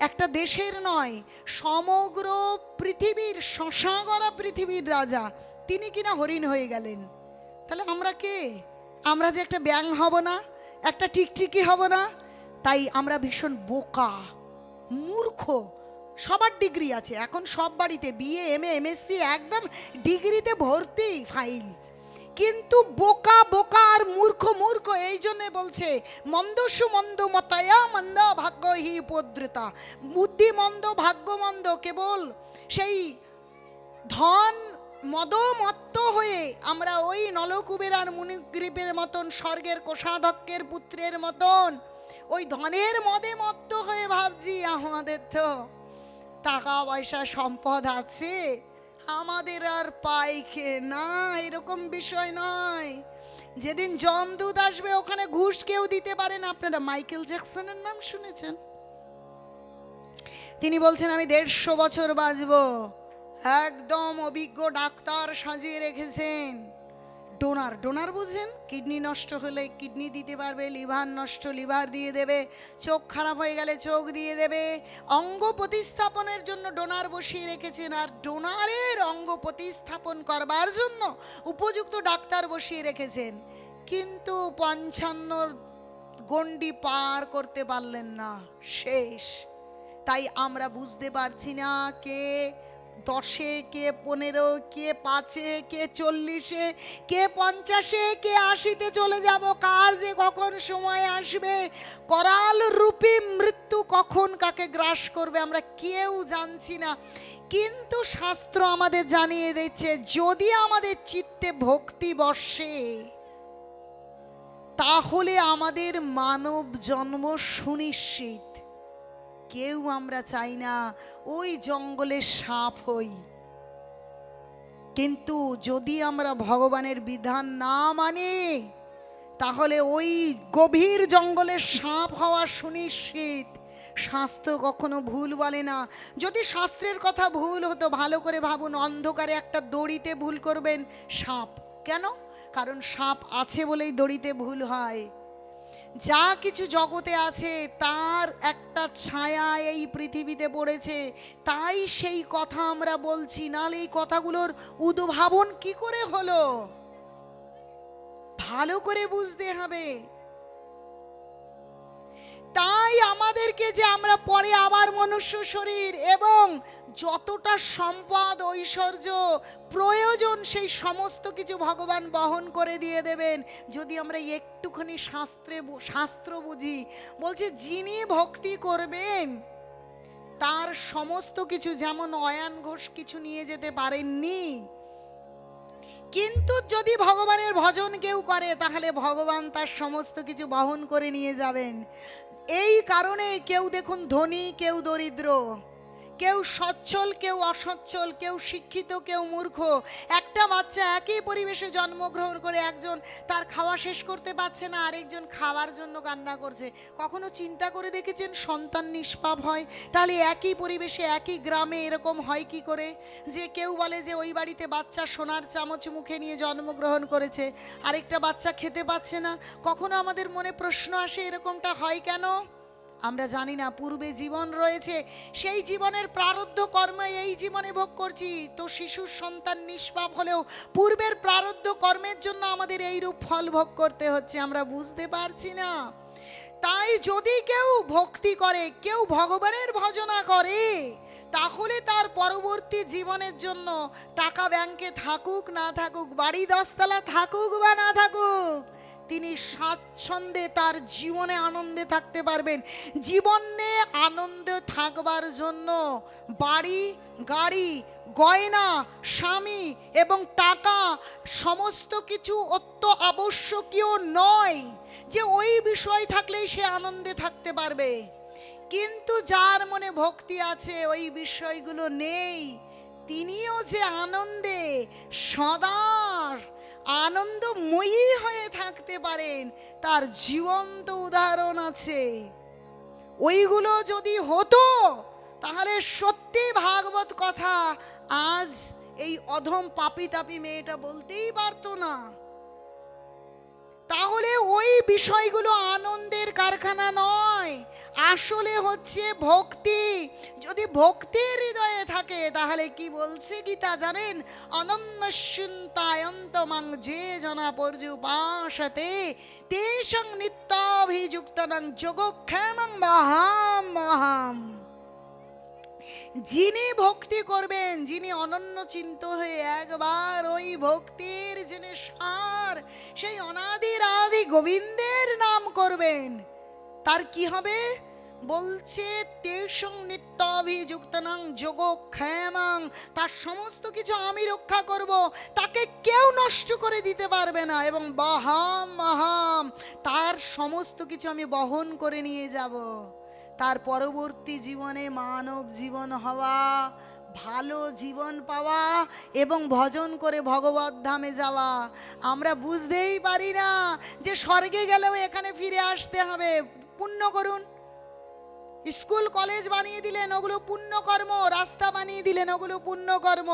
একটা দেশের নয়, সমগ্র পৃথিবীর, শশাঙ্গরা পৃথিবীর রাজা, তিনি কিনা হরিণ হয়ে গেলেন। তাহলে আমরা কে? আমরা যে একটা ব্যাঙ হব না, একটা টিকটিকি হব না? তাই আমরা ভীষণ বোকা, মূর্খ। সবার ডিগ্রি আছে এখন, সব বাড়িতে বিএ, এমএ, এমএসসি, একদম ডিগ্রিতে ভর্তি ফাইল। কিন্তু বোকা বোকা আর মূর্খ মূর্খ। এই জন্যে বলছে মন্দসু মন্দ মতয়া মন্দ ভাগ্য হি উপদ্রতা। বুদ্ধি মন্দ, ভাগ্য মন্দ, কেবল সেই ধন মদমত্ত হয়ে আমরা ওই নলকুবের আর মুনিগ্রীবের মতন, স্বর্গের কোষাধ্যক্ষের পুত্রের মতন ওই ধনের মদে মত্ত হয়ে ভাবছি আমাদের তো টাকা পয়সা সম্পদ আছে, আমাদের আর পাইকে না। এরকম বিষয় নয়। যেদিন যমদূত আসবে ওখানে ঘুষ কেউ দিতে পারে না। আপনারা মাইকেল জ্যাকসনের নাম শুনেছেন? তিনি বলছেন আমি 150 বছর বাঁচব। একদম অভিজ্ঞ ডাক্তার সাজিয়ে রেখেছেন। ডোনার, ডোনার বুঝেন? কিডনি নষ্ট হলে কিডনি দিতে পারবে, লিভার নষ্ট লিভার দিয়ে দেবে, চোখ খারাপ হয়ে গেলে চোখ দিয়ে দেবে। অঙ্গ প্রতিস্থাপনের জন্য ডোনার বসিয়ে রেখেছেন, আর ডোনারের অঙ্গ প্রতিস্থাপন করবার জন্য উপযুক্ত ডাক্তার বসিয়ে রেখেছেন। কিন্তু 55 গণ্ডি পার করতে পারলেন না, শেষ। তাই আমরা বুঝতে পারছি না কে 10-এ, কে 15, কে 5-এ, কে 40-এ, কে 50-এ, কে 80-তে চলে যাব। কার যে কখন সময় আসবে, করাল রূপী মৃত্যু কখন কাকে গ্রাস করবে আমরা কেউ জানছি না। কিন্তু শাস্ত্র আমাদের জানিয়ে দিচ্ছে, যদি আমাদের চিত্তে ভক্তি বসে তাহলে আমাদের মানব জন্ম সুনিশ্চিত। কেউ আমরা চাই না ওই জঙ্গলের সাপ হই। কিন্তু যদি আমরা ভগবানের বিধান না মানি তাহলে ওই গভীর জঙ্গলের সাপ হওয়া সুনিশ্চিত। শাস্ত্র কখনো ভুল বলে না। যদি শাস্ত্রের কথা ভুল হতো, ভালো করে ভাবুন, অন্ধকারে একটা দড়িতে ভুল করবেন সাপ কেন? কারণ সাপ আছে বলেই দড়িতে ভুল হয়। যা কিছু জগতে আছে তার একটা ছায়া এই পৃথিবীতে পড়েছে, তাই সেই কথা আমরা বলছি। নাহলে এই কথাগুলোর উদ্ভাবন কি করে হলো ভালো করে বুঝতে হবে। তাই আমাদেরকে যে আমরা পরে আবার মনুষ্য শরীর এবং যতটা সম্পদ ঐশ্বর্য প্রয়োজন সেই সমস্ত কিছু ভগবান বহন করে দিয়ে দেবেন, যদি আমরা একটুখানি শাস্ত্র বুঝি। বলছে যিনি ভক্তি করবেন তার সমস্ত কিছু, যেমন অয়ান ঘোষ কিছু নিয়ে যেতে পারেননি, কিন্তু যদি ভগবানের ভজন কেউ করে তাহলে ভগবান তার সমস্ত কিছু বহন করে নিয়ে যাবেন। এই কারণে কেউ দেখুন ধনী, কেউ দরিদ্র, কেউ সচ্ছল, কেউ অসচ্ছল, কেউ শিক্ষিত, কেউ মূর্খ। একটা বাচ্চা একই পরিবেশে জন্মগ্রহণ করে, একজন তার খাওয়া শেষ করতে পারছে না, আরেকজন খাওয়ার জন্য কান্না করছে। কখনো চিন্তা করে দেখেছেন সন্তান নিষ্পাপ হয়? তাহলে একই পরিবেশে একই গ্রামে এরকম হয় কি করে যে কেউ বলে যে ওই বাড়িতে বাচ্চা সোনার চামচ মুখে নিয়ে জন্মগ্রহণ করেছে, আরেকটা বাচ্চা খেতে পাচ্ছে না? কখনো আমাদের মনে প্রশ্ন আসে এরকমটা হয় কেন? আমরা জানি না পূর্বে জীবন রয়েছে, সেই জীবনের প্রারব্ধ কর্ম এই জীবনে ভোগ করছি। তো শিশুর সন্তান নিষ্পাপ হলেও পূর্বের প্রারব্ধ কর্মের জন্য আমাদের এইরূপ ফল ভোগ করতে হচ্ছে, আমরা বুঝতে পারছি না। তাই যদি কেউ ভক্তি করে, কেউ ভগবানের ভজনা করে, তাহলে তার পরবর্তী জীবনের জন্য টাকা ব্যাংকে থাকুক না থাকুক, বাড়ি 10 তলা থাকুক বা না থাকুক, তিনি স্বাচ্ছন্দ্যে তার জীবনে আনন্দে থাকতে পারবেন। জীবনে আনন্দে থাকবার জন্য বাড়ি, গাড়ি, গয়না, স্বামী এবং টাকা সমস্ত কিছু অত্য আবশ্যকীয় নয় যে ওই বিষয় থাকলেই সে আনন্দে থাকতে পারবে। কিন্তু যার মনে ভক্তি আছে, ওই বিষয়গুলো নেই, তিনিও যে আনন্দে সদা আনন্দময়ী হয়ে থাকতে পারেন, তার জীবন্ত উদাহরণ আছে। ওইগুলো যদি হতো তাহলে সত্যি ভাগবত কথা আজ এই অধম পাপি তাপি মেয়েটা বলতেই পারতো না। তাহলে ওই বিষয়গুলো আনন্দের কারখানা নয়, আসলে হচ্ছে ভক্তি। যদি ভক্তির হৃদয়ে থাকে তাহলে কি বলছে গীতা জানেন? অনন্যশ্চিন্তায়ন্তমাং যে জনা পর্যুপাসতে তেষাং নিত্যাভিযুক্তানাং যোগক্ষেমং মহাম মহাম। যিনি ভক্তি করবেন, যিনি অনন্য চিন্ত হয়ে একবার ওই ভক্তির যিনি সার, সেই অনাদির আদি গোবিন্দের নাম করবেন, তার কি হবে? বলছে তেষং নিত্যাভিযুক্তানাং যোগক্ষেমং, তার সমস্ত কিছু আমি রক্ষা করব, তাকে কেউ নষ্ট করে দিতে পারবে না। এবং বহাম মহাম, তার সমস্ত কিছু আমি বহন করে নিয়ে যাব। তার পরবর্তী জীবনে মানব জীবন হওয়া, ভালো জীবন পাওয়া এবং ভজন করে ভগবত ধামে যাওয়া। আমরা বুঝতেই পারি না যে স্বর্গে গেলেও এখানে ফিরে আসতে হবে। পুণ্য করুন, স্কুল কলেজ বানিয়ে দিলেন, ওগুলো পুণ্যকর্ম। রাস্তা বানিয়ে দিলেন, ওগুলো পুণ্যকর্ম।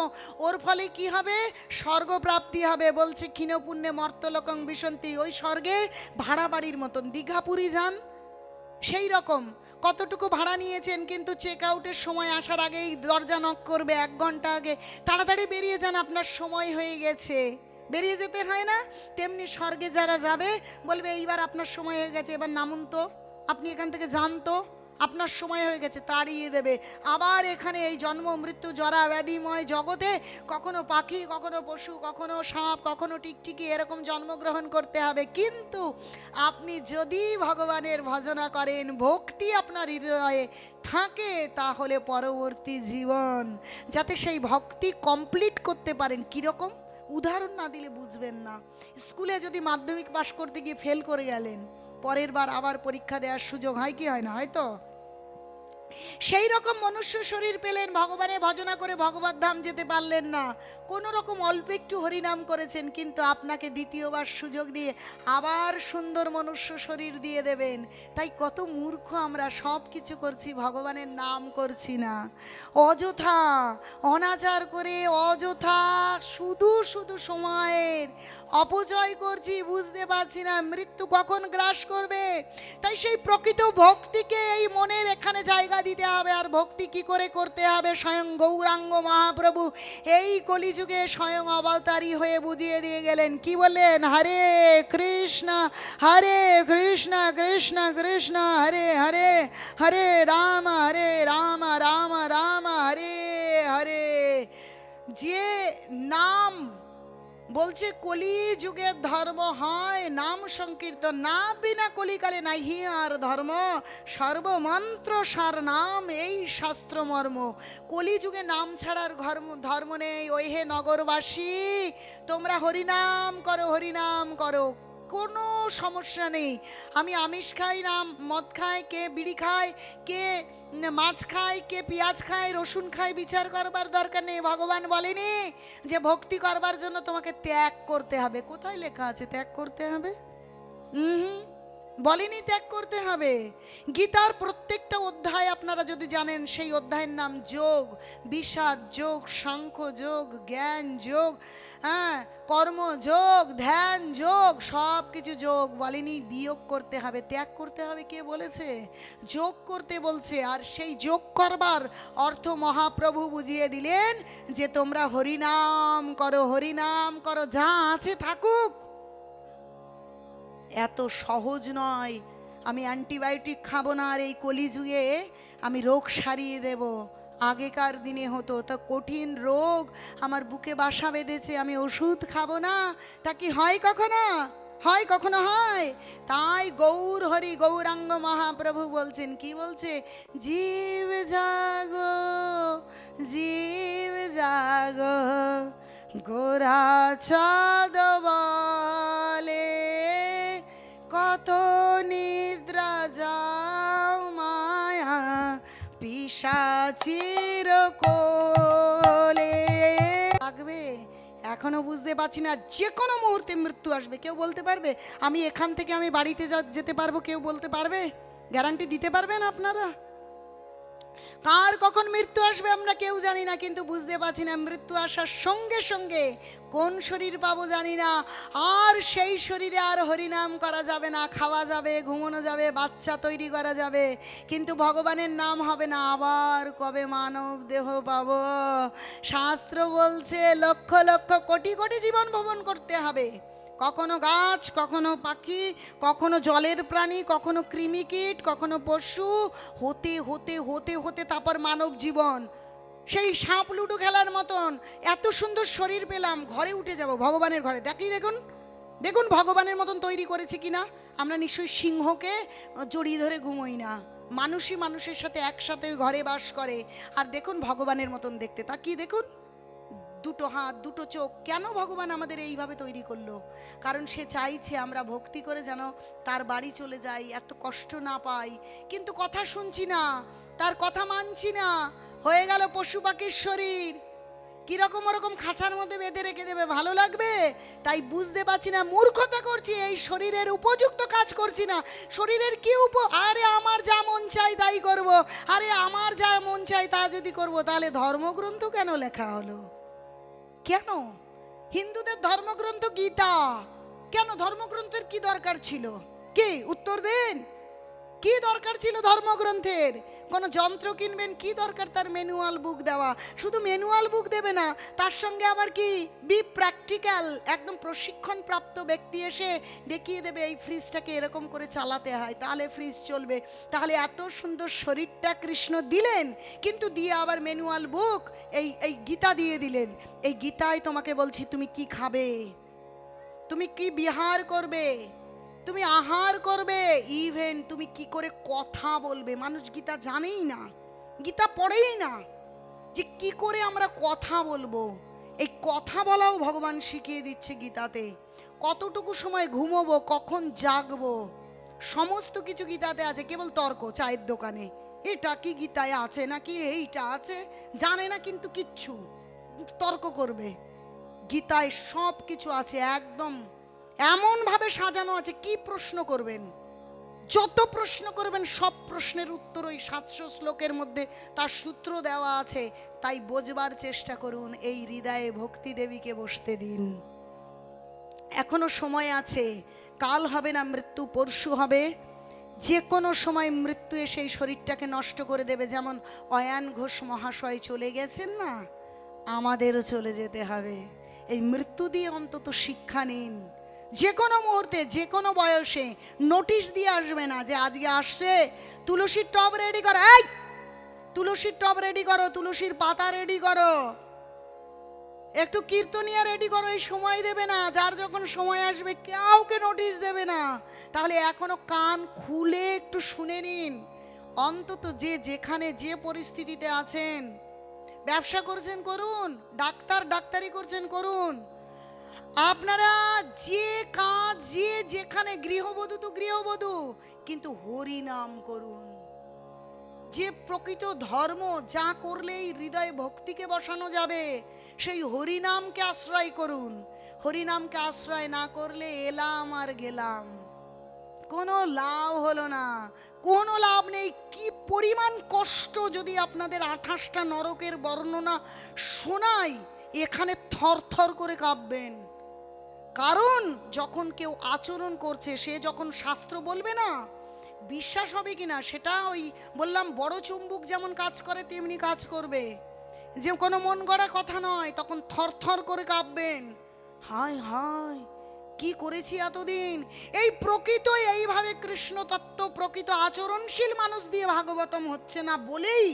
ওর ফলে কি হবে? স্বর্গপ্রাপ্তি হবে। বলছে ক্ষীণ পুণ্যে মর্তলোকং বিশন্তি, ওই স্বর্গের ভাড়া বাড়ির মতন। দীঘাপুরী যান, সেই রকম কতটুকু ভাড়া নিয়েছেন, কিন্তু চেক আউটের সময় আসার আগেই দরজা নক করবে 1 ঘন্টা আগে, তাড়াতাড়ি বেরিয়ে যান, আপনার সময় হয়ে গেছে। বেরিয়ে যেতে হয় না? তেমনি স্বর্গে যারা যাবে বলবে এইবার আপনার সময় হয়ে গেছে, এবার নামুন তো, আপনি এখান থেকে যান তো, আপনার সময় হয়ে গেছে, তাড়িয়ে দেবে। আবার এখানে এই জন্ম মৃত্যু জরা ব্যাধিময় জগতে কখনো পাখি, কখনো পশু, কখনো সাপ, কখনো টিকটিকি, এরকম জন্মগ্রহণ করতে হবে। কিন্তু আপনি যদি ভগবানের ভজনা করেন, ভক্তি আপনার হৃদয়ে থাকে, তাহলে পরবর্তী জীবন যাতে সেই ভক্তি কমপ্লিট করতে পারেন। কীরকম? উদাহরণ না দিলে বুঝবেন না। স্কুলে যদি মাধ্যমিক পাশ করতে গিয়ে ফেল করে গেলেন, পরের বার আবার পরীক্ষা দেওয়ার সুযোগ হয় কি হয় না? হয়তো সেই রকম মনুষ্য শরীর পেলেন, ভগবানের ভজনা করে ভগবত ধাম যেতে পারলেন না, কোনো রকম অল্প একটু হরিনাম করেছেন, কিন্তু আপনাকে দ্বিতীয়বার সুযোগ দিয়ে আবার সুন্দর মনুষ্য শরীর দিয়ে দেবেন। তাই কত মূর্খ আমরা, সব কিছু করছি, ভগবানের নাম করছি না। অযথা অনাচার করে, অযথা শুধু শুধু সময়ের অপচয় করছি, বুঝতে পারছি না মৃত্যু কখন গ্রাস করবে। তাই সেই প্রকৃত ভক্তিকে এই মনের এখানে জায়গা দিতে হবে। আর ভক্তি কি করে করতে হবে? স্বয়ং গৌরাঙ্গ মহাপ্রভু এই কলিযুগে স্বয়ং অবতারী হয়ে বুঝিয়ে দিয়ে গেলেন। কি বললেন? হরে কৃষ্ণ কৃষ্ণ কৃষ্ণ হরে হরে, হরে রাম রাম রাম হরে হরে। যে নাম বলছে কলি যুগের ধর্ম হয় নাম সংকীর্তন, না বিনা কলিকালে নাহি আর ধর্ম, সর্বমন্ত্র সার নাম এই শাস্ত্র মর্ম। কলিযুগে নাম ছাড়ার ধর্ম নেই। ওই হে নগরবাসী, তোমরা হরিনাম করো, হরিনাম করো, কোনো সমস্যা নেই। আমি আমিষ খাই না, মদ খায়, কে বিড়ি খায়, কে মাছ খায়, কে পেঁয়াজ খায়, রসুন খায়, বিচার করবার দরকার নেই। ভগবান বলেনি যে ভক্তি করবার জন্য তোমাকে ত্যাগ করতে হবে। কোথায় লেখা আছে ত্যাগ করতে হবে? বলেনি ত্যাগ করতে হবে। গীতার প্রত্যেকটা অধ্যায় আপনারা যদি জানেন, সেই অধ্যায়ের নাম যোগ, বিষাদ যোগ, সাংখ্য যোগ, জ্ঞান যোগ, হ্যাঁ, কর্মযোগ, ধ্যান যোগ, সব কিছু যোগ। বলেনি বিয়োগ করতে হবে, ত্যাগ করতে হবে। কে বলেছে? যোগ করতে বলছে। আর সেই যোগ করবার অর্থ মহাপ্রভু বুঝিয়ে দিলেন যে তোমরা হরিনাম করো, হরিনাম করো, যা আছে থাকুক। এত সহজ নয়। আমি অ্যান্টিবায়োটিক খাবো না আর এই কলিযুগে আমি রোগ সারিয়ে দেব। আগেকার দিনে হতো, তা কঠিন রোগ আমার বুকে বাসা বেঁধেছে, আমি ওষুধ খাবো না, তা কি হয় কখনো? হয় কখনো? হয়। তাই গৌর হরি গৌরাঙ্গ মহাপ্রভু বলছেন, কি বলছে? জীব জাগো, জীব জাগো, গোরা চাঁদ বলে, কত নিদ্রা যাও মায়া পিশাচির কোলে। লাগবে এখনো বুঝতে পারছি না, যে কোনো মুহূর্তে মৃত্যু আসবে। কেউ বলতে পারবে আমি এখান থেকে আমি বাড়িতে যেতে পারবো? কেউ বলতে পারবে? গ্যারান্টি দিতে পারবেন আপনারা? কার কখন মৃত্যু আসবে আমরা কেউ জানি না, কিন্তু বুঝতে পারছি না মৃত্যু আসার সঙ্গে সঙ্গে কোন শরীর পাবো জানি না, আর সেই শরীরে আর হরিনাম করা যাবে না, খাওয়া যাবে, ঘুমানো যাবে, বাচ্চা তৈরি করা যাবে, কিন্তু ভগবানের নাম হবে না। আবার কবে মানব দেহ পাবো? শাস্ত্র বলছে লক্ষ লক্ষ কোটি কোটি জীবন ভ্রমণ করতে হবে। কখনো গাছ, কখনো পাখি, কখনো জলের প্রাণী, কখনো কৃমিকীট, কখনো পশু, হতে হতে হতে হতে তারপর মানব জীবন। সেই সাপ লুডো খেলার মতন এত সুন্দর শরীর পেলাম, ঘরে উঠে যাব, ভগবানের ঘরে। দেখুন দেখুন ভগবানের মতন তৈরি করেছে কিনা। আমরা নিশ্চয়ই সিংহকে জড়িয়ে ধরে ঘুমোই না, মানুষই মানুষের সাথে একসাথে ঘরে বাস করে। আর দেখুন ভগবানের মতন দেখতে, তা কি দেখুন, দুটো হাত, দুটো চোখ। কেন ভগবান আমাদের এইভাবে তৈরি করলো? কারণ সে চাইছে আমরা ভক্তি করে যেন তার বাড়ি চলে যাই, এত কষ্ট না পাই। কিন্তু কথা শুনছি না, তার কথা মানছি না, হয়ে গেল পশু পাখির শরীর। কিরকম ওরকম খাঁচার মধ্যে বেঁধে রেখে দেবে, ভালো লাগবে? তাই বুঝতে পারছি না, মূর্খতা করছি, এই শরীরের উপযুক্ত কাজ করছি না। শরীরের কি আরে আমার যা মন চাই তাই করব, আরে আমার যা মন চাই তা যদি করব, তাহলে ধর্মগ্রন্থ কেন লেখা হলো? কেন হিন্দুদের ধর্মগ্রন্থ গীতা? কেন ধর্মগ্রন্থের কি দরকার ছিল? কি উত্তর দেন, কি দরকার ছিল ধর্মগ্রন্থের? কোনো যন্ত্র কিনবেন, কি দরকার তার ম্যানুয়াল বুক দেওয়া? শুধু ম্যানুয়াল বুক দেবে না, তার সঙ্গে আবার কি বি প্র্যাকটিক্যাল, একদম প্রশিক্ষণ প্রাপ্ত ব্যক্তি এসে দেখিয়ে দেবে এই ফ্রিজটাকে এরকম করে চালাতে হয়, তাহলে ফ্রিজ চলবে। তাহলে এত সুন্দর শরীরটা কৃষ্ণ দিলেন, কিন্তু দিয়ে আবার ম্যানুয়াল বুক, এই গীতা দিয়ে দিলেন। এই গীতায় তোমাকে বলছি তুমি কি খাবে, তুমি কি বিহার করবে, তুমি আহার করবে, ইভেন তুমি কি করে কথা বলবে। মানুষ গীতা জানেই না, গীতা পড়েই না, যে কি করে আমরা কথা বলবো। এই কথা বলাও ভগবান শিখিয়ে দিচ্ছে গীতাতে। কতটুকু সময় ঘুমোবো, কখন জাগবো, সমস্ত কিছু গীতাতে আছে। কেবল তর্ক চায়ের দোকানে, এটা কি গীতায় আছে নাকি এইটা আছে, জানে না কিন্তু কিচ্ছু তর্ক করবে। গীতায় সব কিছু আছে, একদম এমন ভাবে সাজানো আছে। কি প্রশ্ন করবেন, যত প্রশ্ন করবেন সব প্রশ্নের উত্তর ওই 700 শ্লোকের মধ্যে তার সূত্র দেওয়া আছে। তাই বোঝবার চেষ্টা করুন, এই হৃদয়ে ভক্তি দেবীকে বসতে দিন, এখনো সময় আছে। কাল হবে না মৃত্যু, পরশু হবে, যে কোনো সময় মৃত্যু এসে এই শরীরটাকে নষ্ট করে দেবে। যেমন অয়ান ঘোষ মহাশয় চলে গেছেন না, আমাদেরও চলে যেতে হবে। এই মৃত্যু দিয়ে অন্তত শিক্ষা নিন। যে কোনো মুহূর্তে, যে কোনো বয়সে নোটিশ দিয়ে আসবে না যে আজকে আসছে, তুলসীর টব রেডি করো, এই তুলসীর টব রেডি করো, তুলসীর পাতা রেডি করো, একটু কীর্তনিয়া রেডি করো, এই সময় দেবে না। যার যখন সময় আসবে কাউকে নোটিশ দেবে না। তাহলে এখনো কান খুলে একটু শুনে নিন, অন্তত যে যেখানে যে পরিস্থিতিতে আছেন। ব্যবসা করছেন করুন, ডাক্তারি করছেন করুন, আপনারা যে কাজ, যে যেখানে, গৃহবধূ তো গৃহবধূ, কিন্তু হরি নাম করুন। যে প্রকৃত ধর্ম, যা করলেই হৃদয়ে ভক্তিকে বসানো যাবে, সেই হরিনামকে আশ্রয় করুন। হরিনামকে আশ্রয় না করলে এলাম আর গেলাম, কোনো লাভ হলো না, কোনো লাভ নেই। কি পরিমাণ কষ্ট যদি আপনাদের 28টা নরকের বর্ণনা শোনাই, এখানে থরথর করে কাঁপবেন। কারণ যখন কেউ আচরণ করছে, সে যখন শাস্ত্র বলবে না, বিশ্বাস হবে কিনা সেটা ওই বললাম, বড় চুম্বক যেমন কাজ করে তেমনি কাজ করবে। যে কোনো মন গড়া কথা নয়, তখন থরথর করে কাঁপবেন। হায় হায়, কি করেছি এতদিন। এই প্রকৃত এইভাবে কৃষ্ণ তত্ত্ব, প্রকৃত আচরণশীল মানুষ দিয়ে ভাগবতম হচ্ছে না বলেই,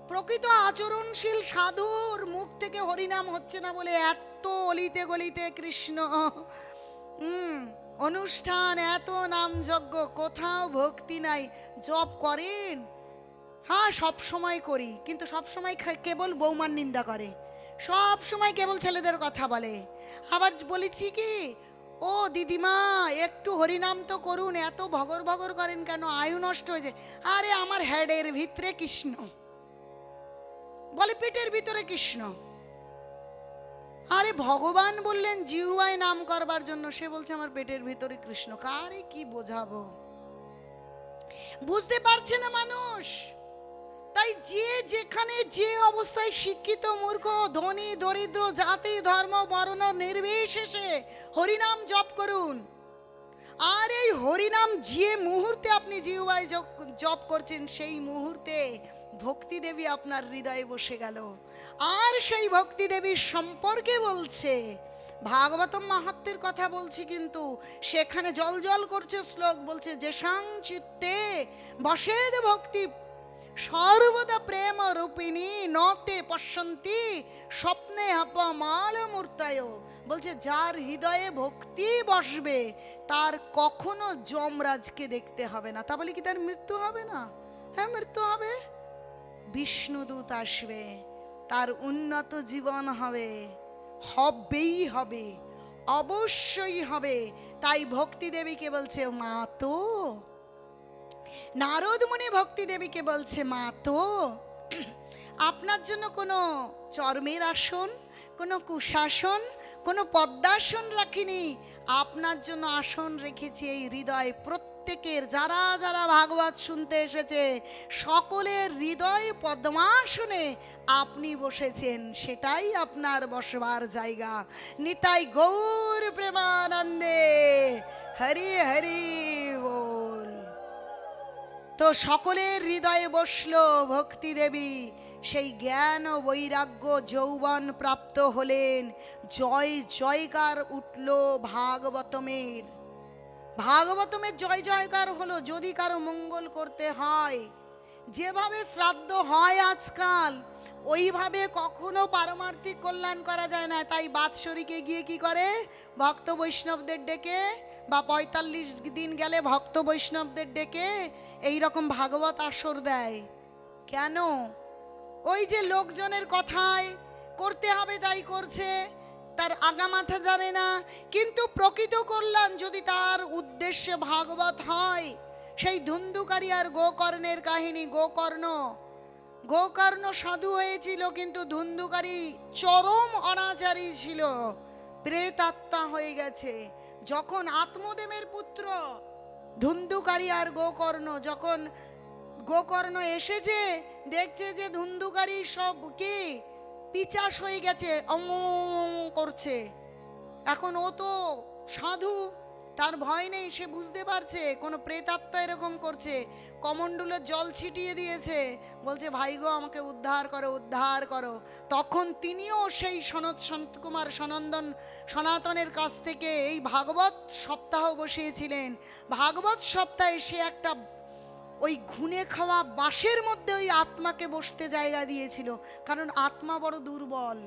প্রকৃত আচরণশীল সাধুর মুখ থেকে হরিনাম হচ্ছে না বলে এত অলিতে গলিতে কৃষ্ণ অনুষ্ঠান, এত নামযজ্ঞ, কোথাও ভক্তি নাই। জপ করেন, হ্যাঁ সব সময় করি, কিন্তু সব সময় কেবল বৌমার নিন্দা করে, সব সময় কেবল ছেলেদের কথা বলে। আবার বলেছি কি, ও দিদিমা একটু হরিনাম তো করুন, এত ভগর ভগর করেন কেন, আয়ু নষ্ট হয়েছে। আরে আমার হেডের ভিতরে কৃষ্ণ, বলে পেটের ভিতরে কৃষ্ণ। আরে ভগবান বললেন জিহ্বায় নাম করবার জন্য, সে বলছে আমার পেটের ভিতরে কৃষ্ণ। কারে কি বোঝাবো, বুঝতে পারছে না মানুষ। তাই যে যেখানে যে অবস্থায় শিক্ষিত মূর্খ ধনী দরিদ্র জাতি ধর্ম বর্ণ নির্বিশেষে হরিনাম জপ করুন। আর এই হরিনাম যে মুহূর্তে আপনি জিহ্বায় জপ করছেন, সেই মুহূর্তে ভক্তি দেবী আপনার হৃদয়ে বসে গেল। আর সেই ভক্তি দেবীর সম্পর্কে বলছে, ভাগবতম মাহাত্ম্যের কথা বলছি, কিন্তু সেখানে জল জল করছে শ্লোক, বলছে যে সাং চিত্তে বসেদ ভক্তি সর্বদা প্রেম রূপিণী নতে পশ্যন্তি স্বপ্নে আপমাল মূর্তায়। বলছে যার হৃদয়ে ভক্তি বসবে তার কখনো যমরাজকে দেখতে হবে না। তা বলে কি তার মৃত্যু হবে না? হ্যাঁ, মৃত্যু হবে। বিষ্ণুদূত আসবে, তার উন্নত জীবন হবে, হবেই হবে, অবশ্যই হবে। তাই ভক্তি দেবীকে বলছে মা তো, নারদ মুনি ভক্তি দেবীকে বলছে মা তো, আপনার জন্য কোনো চর্মের আসন, কোনো কুশাসন, কোনো পদ্মাসন রাখিনি, আপনার জন্য আসন রেখেছি এই হৃদয় প্রত্যেকের। যারা যারা ভাগবত শুনতে এসেছে সকলের হৃদয় পদ্মাসনে আপনি বসেছেন, সেটাই আপনার বসবার জায়গা। নিতাই গৌর প্রেমানন্দে, হরি হরি বল। তো সকলের হৃদয়ে বসলো ভক্তি দেবী, সেই জ্ঞান ও বৈরাগ্য যৌবন প্রাপ্ত হলেন। জয় জয়কার উঠল ভাগবতমের, ভাগবতমের জয় জয়কার হলো। যদি কারো মঙ্গল করতে হয়, যেভাবে শ্রাদ্ধ হয় আজকাল, ওইভাবে কখনো পারমার্থিক কল্যাণ করা যায় না। তাই বাৎসরিকে গিয়ে কি করে, ভক্ত বৈষ্ণবদের ডেকে, বা ৪৫ দিন গেলে ভক্ত বৈষ্ণবদের ডেকে এই রকম ভাগবত আসর দেয়। কেন? ওই যে লোকজনের কথায় করতে হবে তাই করছে, তার আগা মাথা জানে না। কিন্তু প্রকৃত কল্যাণ যদি তার উদ্দেশ্যে ভাগবত হয়, সেই ধুন্ধুকারী আর গোকর্ণের কাহিনী। গোকর্ণ সাধু হয়েছিল, কিন্তু ধুন্ধুকারী চরম অনাচারী ছিল, প্রেতাত্মা হয়ে গেছে। যখন আত্মদেবের পুত্র ধুন্ধুকারী আর যখন গোকর্ণ এসেছে, দেখছে যে ধুন্ধুকারী সব কি পিচাস হয়ে গেছে, করছে। এখন ও তো সাধু, তার ভয় নেই, সে বুঝতে পারছে কোনো প্রেতাত্মা এরকম করছে। কমণ্ডলের জল ছিটিয়ে দিয়েছে, বলছে ভাই গো আমাকে উদ্ধার করো, উদ্ধার করো। তখন তিনিও সেই সনৎকুমার সনাতনের কাছ থেকে এই ভাগবত সপ্তাহ বসিয়েছিলেন। ভাগবত সপ্তাহে সে একটা ওই ঘুনে খাওয়া বাঁশের মধ্যে ওই আত্মাকে বসতে জায়গা দিয়েছিল, কারণ আত্মা বড় দুর্বল,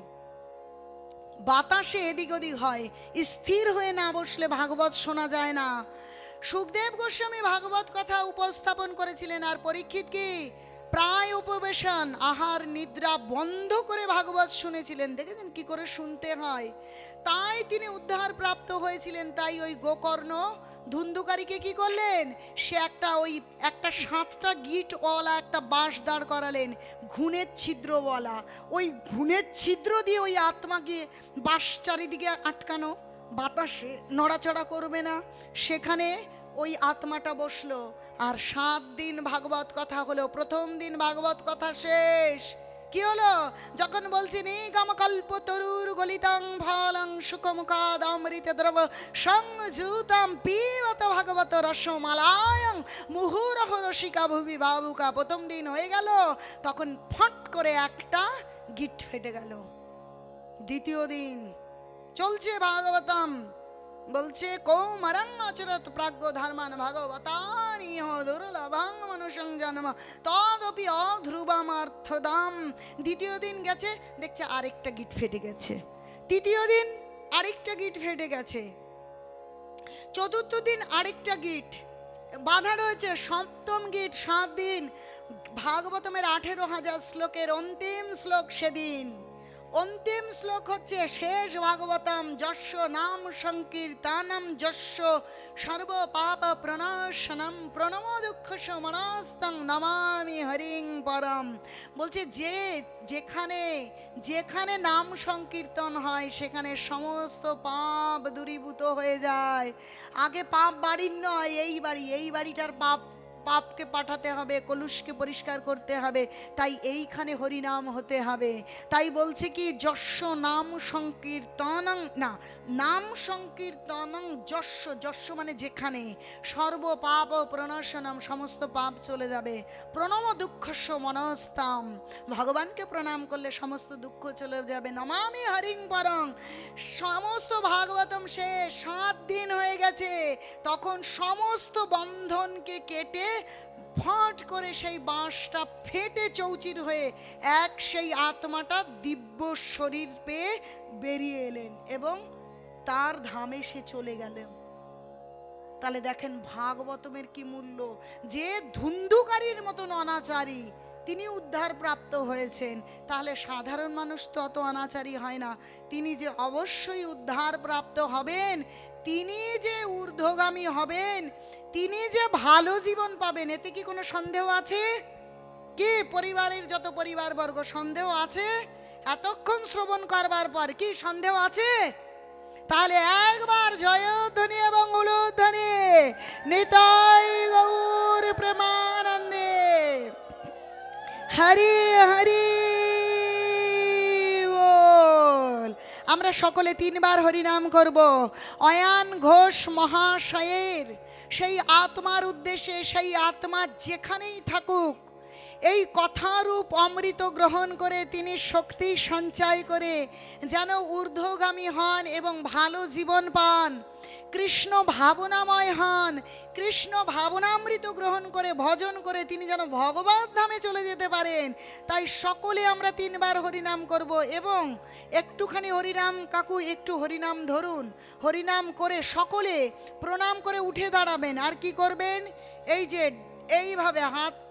বাতাসে এদিক ওদিক হয়, স্থির হয়ে না বসলে ভাগবত শোনা যায় না। সুখদেব গোস্বামী ভাগবত কথা উপস্থাপন করেছিলেন, আর পরীক্ষিত কি প্রায় উপবেশন আহার নিদ্রা বন্ধ করে ভাগবত শুনেছিলেন। দেখেছেন কি করে শুনতে হয়। তাই তিনি উদ্ধার প্রাপ্ত হয়েছিলেন। তাই ওই গোকর্ণ ধুন্ধুকারীকে কি করলেন, সে একটা 7টা গিটওয়ালা একটা বাঁশ দাঁড় করালেন, ঘুণের ছিদ্রওয়ালা। ওই ঘুণের ছিদ্র দিয়ে ওই আত্মাকে বাঁশ চারিদিকে আটকানো, বাতাসে নড়াচড়া করবে না, সেখানে ওই আত্মাটা বসলো। আর 7 দিন ভাগবত কথা হলো। প্রথম দিন ভাগবত কথা শেষ, কি হলো, যখন বলছি নিগমকল্প তরুর গলিতাং ফলং সুখমুখাদমৃত দ্রব সংযুতম পিবত ভাগবত রসমালায়ং মুহুরহ রসিকা ভুবি বাবুকা। প্রথম দিন হয়ে গেল, তখন ফট করে একটা গিট ফেটে গেল। দ্বিতীয় দিন চলছে ভাগবতম, বলছে কৌমারং আচরত প্রাজ্ঞ ধর্মান ভাগবতানি দুর্লভং মনুষং জন্ম তদপি অধ্রুবমার্থদাম। দ্বিতীয় দিন গেছে, দেখছে আরেকটা গিট ফেটে গেছে। তৃতীয় দিন আরেকটা গিট ফেটে গেছে। চতুর্থ দিন আরেকটা গিট বাধা রয়েছে। সপ্তম গিট। 7 দিন ভাগবতমের 18,000 শ্লোকের অন্তিম শ্লোক সেদিন। অন্তিম শ্লোক হচ্ছে শেষ ভাগবতম, যস্য নাম সংকীর্তনম যস্য সর্ব পাপ প্রণাশনম প্রণমো দুঃখ সমনস্তং নমামি হরিং পরম। বলছে যে যেখানে যেখানে নাম সংকীর্তন হয় সেখানে সমস্ত পাপ দূরীভূত হয়ে যায়। আগে পাপ বাড়ির নয়, এই বাড়িটার পাপকে পাঠাতে হবে, কলুষকে পরিষ্কার করতে হবে, তাই এইখানে হরিনাম হতে হবে। তাই বলছে কি যস্য নাম সংকীর্তনং, না নাম সংকীর্তনং যস্য, যস্য মানে যেখানে, সর্ব পাপ প্রণাশনম সমস্ত পাপ চলে যাবে, প্রণম দুঃখস্য মনস্তাম ভগবানকে প্রণাম করলে সমস্ত দুঃখ চলে যাবে, নমামি হরিং পরং। সমস্ত ভাগবতম শেষ, 7 দিন হয়ে গেছে, তখন সমস্ত বন্ধনকে কেটে ফট করে সেই বাঁশটা ফেটে চৌচির হয়ে এক সেই আত্মাটা দিব্য শরীর পেয়ে বেরিয়ে এলেন এবং তার ধামে সে চলে গেলেন। তাহলে দেখেন ভাগবতমের কি মূল্য, যে ধুন্ধুকারীর মতন অনাচারী তিনি উদ্ধার প্রাপ্ত হয়েছেন, তাহলে সাধারণ মানুষ তো অত অনাচারী হয় না, তিনি যে অবশ্যই উদ্ধার প্রাপ্ত হবেন, তিনি যে ঊর্ধ্বগামী হবেন, তিনি যে ভালো জীবন পাবেন, এতে কি কোনো সন্দেহ আছে কি? পরিবারের যত পরিবারবর্গ, সন্দেহ আছে? এতক্ষণ শ্রবণ করবার পর কি সন্দেহ আছে? তাহলে একবার জয়ধ্বনি এবং উলুধ্বনি, নিতাই গৌর প্রেমানন্দে, হরি হরি বল। আমরা সকলে 3 বার হরিনাম করব। অয়ান ঘোষ মহাশয়ের সেই আত্মার উদ্দেশ্যে, সেই আত্মা যেখানেই থাকুক এই কথারূপ অমৃত গ্রহণ করে তিনি শক্তি সঞ্চয় করে যেন ঊর্ধ্বগামী হন এবং ভালো জীবন পান, কৃষ্ণ ভাবনাময় হন, কৃষ্ণ ভাবনামৃত গ্রহণ করে ভজন করে তিনি যেন ভগবত ধামে চলে যেতে পারেন। তাই সকলে আমরা 3 বার হরিনাম করব এবং একটুখানি হরিনাম, কাকু একটু হরিনাম ধরুন, হরিনাম করে সকলে প্রণাম করে উঠে দাঁড়াবেন। আর কি করবেন? এই যে এইভাবে হাত